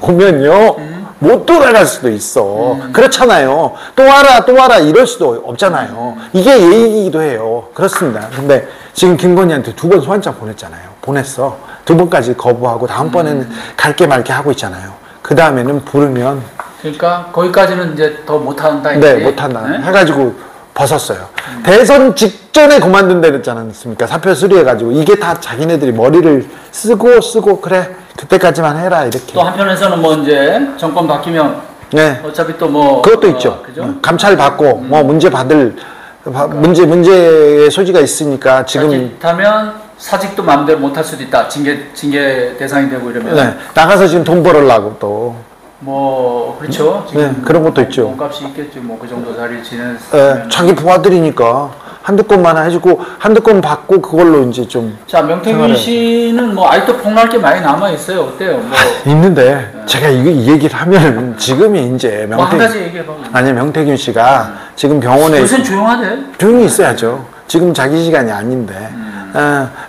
오면요, 못 돌아갈 수도 있어. 그렇잖아요. 또 와라, 이럴 수도 없잖아요. 이게 예의이기도 해요. 그렇습니다. 근데 지금 김건희한테 2번 소환장 보냈잖아요. 보냈어. 2번까지 거부하고 다음번에는 갈게 말게 하고 있잖아요. 그 다음에는 부르면. 그러니까 거기까지는 이제 더 못한다. 네, 못한다. 네? 해가지고 벗었어요. 대선 직전에 그만둔다 지 않습니까? 사표 수리해가지고. 이게 다 자기네들이 머리를 쓰고 그래. 그때까지만 해라 이렇게. 또 한편에서는 뭐 이제 정권 바뀌면 네. 어차피 또 뭐 그것도 있죠. 그죠? 감찰 받고 뭐 문제 받을 문제의 소지가 있으니까 지금 하면 사직도 마음대로 못할 수도 있다. 징계 대상이 되고 이러면. 네. 나가서 지금 돈 벌으려고 또. 뭐 그렇죠. 지금 네, 그런 것도 있죠. 몸값이 있겠죠. 뭐 그 정도 자리를 지냈으면. 네, 자기 부하들이니까 한두 건만 해주고 한두 건 받고 그걸로 이제 좀. 자, 명태균 씨는 뭐 아직도 폭로할 게 많이 남아 있어요. 어때요? 뭐 있는데 제가 이 얘기를 하면 지금이 이제 뭐 한 가지 얘기해봐. 아니 명태균 씨가 지금 병원에 요새 조용하대. 조용히 있어야죠. 지금 자기 시간이 아닌데.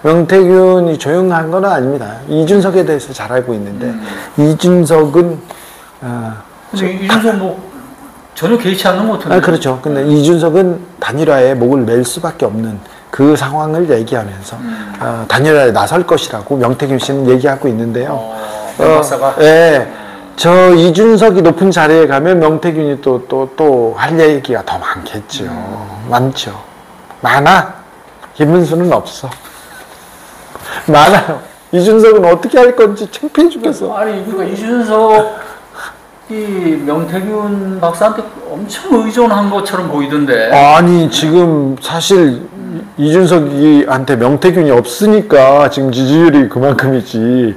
명태균이 조용한 건 아닙니다. 이준석에 대해서 잘 알고 있는데 이준석은 근데 이준석 뭐 전혀 개의치 않는 것 같은데. 그렇죠. 근데 이준석은 단일화에 목을 맬 수밖에 없는 그 상황을 얘기하면서 단일화에 나설 것이라고 명태균 씨는 얘기하고 있는데요. 박사가. 네. 저 이준석이 높은 자리에 가면 명태균이 또 할 얘기가 더 많겠죠. 많죠. 많아. 김문수는 없어. 많아요. 이준석은 어떻게 할 건지 창피해 죽겠어. 아니, 그러니까 이준석 이 명태균 박사한테 엄청 의존한 것처럼 보이던데. 아니 지금 사실 이준석이한테 명태균이 없으니까 지금 지지율이 그만큼이지.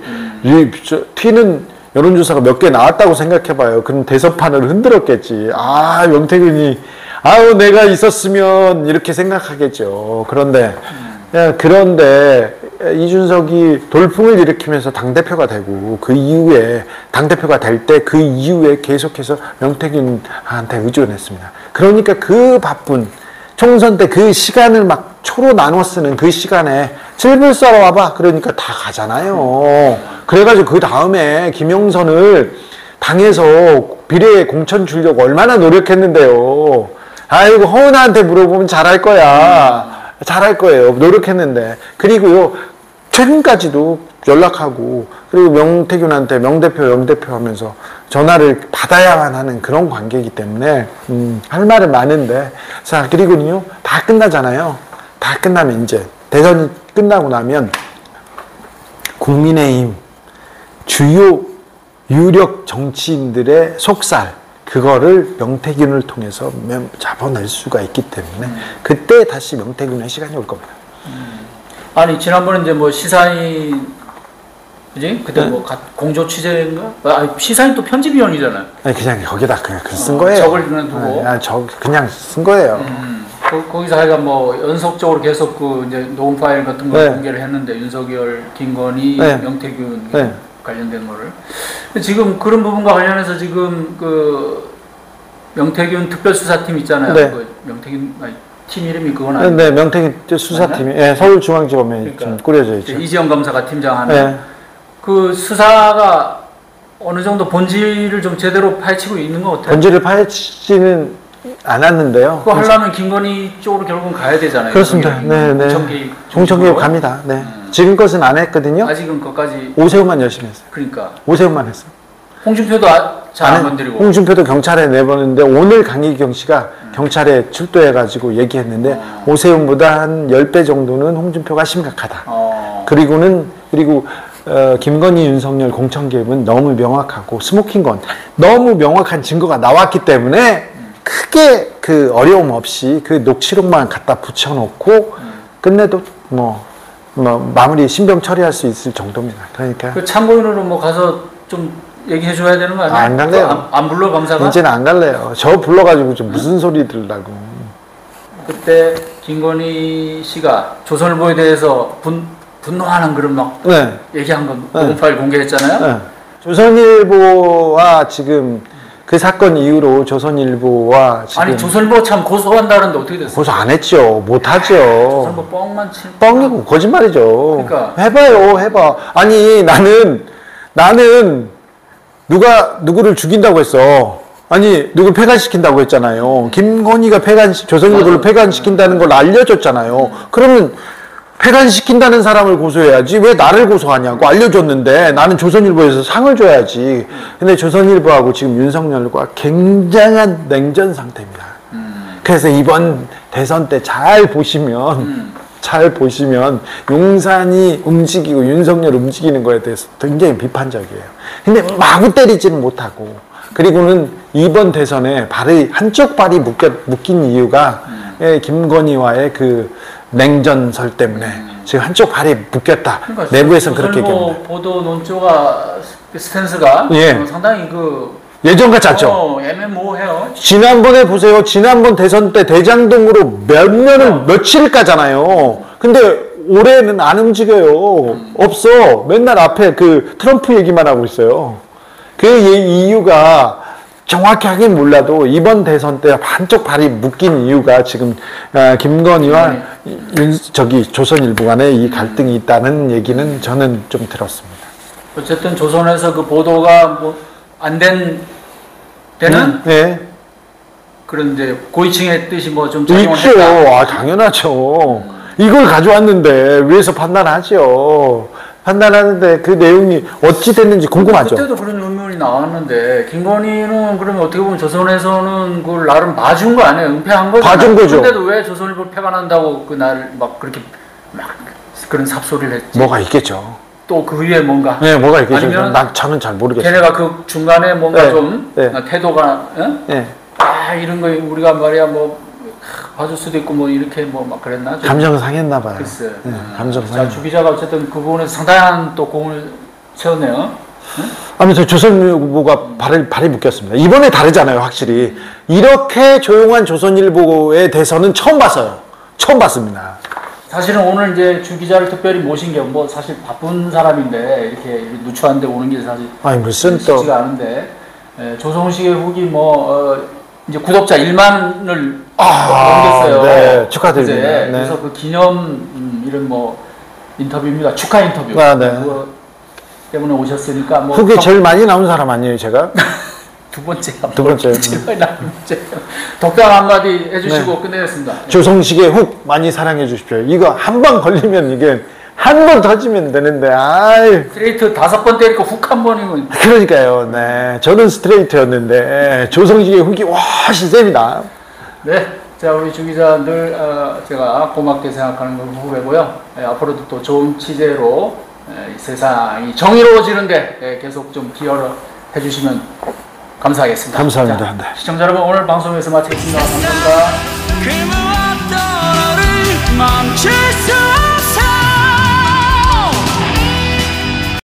튀는 여론조사가 몇 개 나왔다고 생각해봐요. 그럼 대선판을 흔들었겠지. 명태균이 내가 있었으면 이렇게 생각하겠죠. 그런데 이준석이 돌풍을 일으키면서 당대표가 되고 그 이후에 당대표가 될 때 그 이후에 계속해서 명태균한테 의존했습니다. 그러니까 그 바쁜 총선 때 그 시간을 막 초로 나눠 쓰는 그 시간에 질불 썰어 와봐. 그러니까 다 가잖아요. 그래가지고 그 다음에 김영선을 당에서 비례 공천 주려고 얼마나 노력했는데요. 아이고 허은아한테 물어보면 잘할 거야. 잘할 거예요. 노력했는데. 그리고요, 최근까지도 연락하고, 그리고 명태균한테 명대표 하면서 전화를 받아야만 하는 그런 관계이기 때문에, 할 말은 많은데. 자, 그리고는요, 다 끝나잖아요. 다 끝나면 이제, 대선이 끝나고 나면, 국민의힘 주요 유력 정치인들의 속살, 그거를 명태균을 통해서 잡아낼 수가 있기 때문에 그때 다시 명태균의 시간이 올 겁니다. 아니 지난번에 이제 뭐 시사인 그지? 그때 뭐 공조 취재인가? 시사인 또 편집위원이잖아요. 아니 그냥 거기다 그냥 쓴 거예요. 적을 그냥 두고. 그냥 쓴 거예요. 거기서 하여간 뭐 연속적으로 계속 그 이제 녹음 파일 같은 걸 공개를 했는데 윤석열, 김건희, 명태균 관련된 거를. 지금 그런 부분과 관련해서 지금 그 명태균 특별수사팀 있잖아요. 그 명태균 팀 이름이 그건 아니에요? 네, 명태균 수사팀이 서울중앙지검에 그러니까 좀 꾸려져 있죠. 이지영 검사가 팀장하는 그 수사가 어느 정도 본질을 좀 제대로 파헤치고 있는 것 같아요. 본질을 파헤치는 안 왔는데요. 그거 하려면 김건희 쪽으로 결국은 가야 되잖아요. 그렇습니다. 네, 네. 공천개혁 갑니다. 네. 지금 것은 안 했거든요. 아직은 그것까지. 오세훈만 열심히 했어요. 그러니까. 오세훈만 했어. 홍준표도 잘 안 건드리고. 홍준표도 경찰에 내보냈는데 오늘 강희경 씨가 경찰에 출두해가지고 얘기했는데 오세훈보다 한 10배 정도는 홍준표가 심각하다. 그리고 김건희 윤석열 공천개혁은 너무 명확하고 스모킹건 너무 명확한 증거가 나왔기 때문에 크게 그 어려움 없이 그 녹취록만 갖다 붙여놓고 끝내도 뭐 마무리 신병 처리할 수 있을 정도입니다. 그러니까 그 참고인으로 뭐 가서 좀 얘기해 줘야 되는 거 아니에요? 안 갈래요. 안 불러 검사가? 이제는 안 갈래요. 저 불러가지고 좀 무슨 소리 들으려고. 그때 김건희 씨가 조선일보에 대해서 분노하는 그런 막 네. 얘기한 건 녹음 파일 공개했잖아요. 네. 조선일보와 지금 그 사건 이후로 조선일보와 지금 아니 조선일보 참 고소한다는데 어떻게 됐어요? 고소 안 했죠. 못 하죠. 조선일보 뻥만 치. 뻥이고 거짓말이죠. 그러니까. 해봐요, 해봐. 아니 나는 누구를 죽인다고 했어. 아니 누굴 폐간시킨다고 했잖아요. 김건희가 조선일보를 폐간시킨다는 걸 알려줬잖아요. 그러면 폐간시킨다는 사람을 고소해야지 왜 나를 고소하냐고 알려줬는데 나는 조선일보에서 상을 줘야지. 근데 조선일보하고 지금 윤석열과 굉장한 냉전 상태입니다. 그래서 이번 대선 때 잘 보시면 용산이 움직이고 윤석열 움직이는 거에 대해서 굉장히 비판적이에요. 근데 마구 때리지는 못하고 그리고는 이번 대선에 한쪽 발이 묶인 이유가 김건희와의 그 냉전설 때문에 지금 한쪽 발이 묶였다. 그러니까 내부에서는 그렇게 얘기합니다. 보도 논조가 스탠스가 상당히 예전같지 않죠? 애매모호해요. 지난번에 보세요. 지난번 대선 때 대장동으로 며칠을 까잖아요. 근데 올해는 안 움직여요. 없어. 맨날 앞에 그 트럼프 얘기만 하고 있어요. 그 이유가 정확히 하긴 몰라도 이번 대선 때 한쪽 발이 묶인 이유가 지금 김건희와 조선일보 간에 이 갈등이 있다는 얘기는 저는 좀 들었습니다. 어쨌든 조선에서 그 보도가 뭐 안 되는 네. 그런 이제 고위층의 뜻이 뭐 좀 있죠. 당연하죠. 이걸 가져왔는데 위에서 판단하죠. 판단하는데 그 내용이 어찌 됐는지 궁금하죠. 그때도 그런 의문이 나왔는데 김건희는 그러면 어떻게 보면 조선에서는 그걸 나름 봐준 거 아니에요? 은폐한 거죠. 봐준 거죠. 근데도 왜 조선일보를 폐간한다고 그날 막 그렇게 막 그런 삽소리를 했지? 뭐가 있겠죠. 또 그 위에 뭔가? 네, 뭐가 있겠죠. 아니면 저는 잘 모르겠어요. 걔네가 그 중간에 뭔가 좀 태도가 이런 거 우리가 말이야 뭐 봐줄 수도 있고 뭐 이렇게 뭐 막 그랬나? 감정 상했나 봐요. 글쎄. 감정 자, 상했. 주 기자가 어쨌든 그 부분에 상당한 또 공을 세웠네요. 아무튼 조선일보가 발이 묶였습니다. 이번에 다르잖아요, 확실히. 이렇게 조용한 조선일보에 대해서는 처음 봤어요. 처음 봤습니다. 사실은 오늘 이제 주 기자를 특별히 모신 게 뭐 사실 바쁜 사람인데 이렇게 누추한데 오는 게 사실 무슨 쉽지가 않은데 조성식의 후기 이제 구독자 1만을 넘겼어요. 네, 축하드립니다. 네. 그래서 그 기념 이런 뭐 인터뷰입니다. 축하 인터뷰. 그거 때문에 오셨으니까 뭐 후기 제일 많이 나온 사람 아니에요, 제가? 두 번째. 제일 많이 나온 문제. 덕담 한마디 해주시고 끝내겠습니다. 조성식의 훅 많이 사랑해 주십시오. 이거 한 번 걸리면 이게 한 번 터지면 되는데, 스트레이트 5번 때리고 훅 한 번이면. 그러니까요, 네. 저는 스트레이트였는데, 조성식의 훅이 훨씬 셉니다. 네. 자, 우리 주 기자 늘, 제가 고맙게 생각하는 걸 후배고요. 앞으로도 또 좋은 취재로, 이 세상이 정의로워지는데, 계속 좀 기여를 해주시면 감사하겠습니다. 감사합니다. 자, 네. 시청자 여러분, 오늘 방송에서 마치겠습니다. 감사합니다. 그 무엇도 너를 멈출 수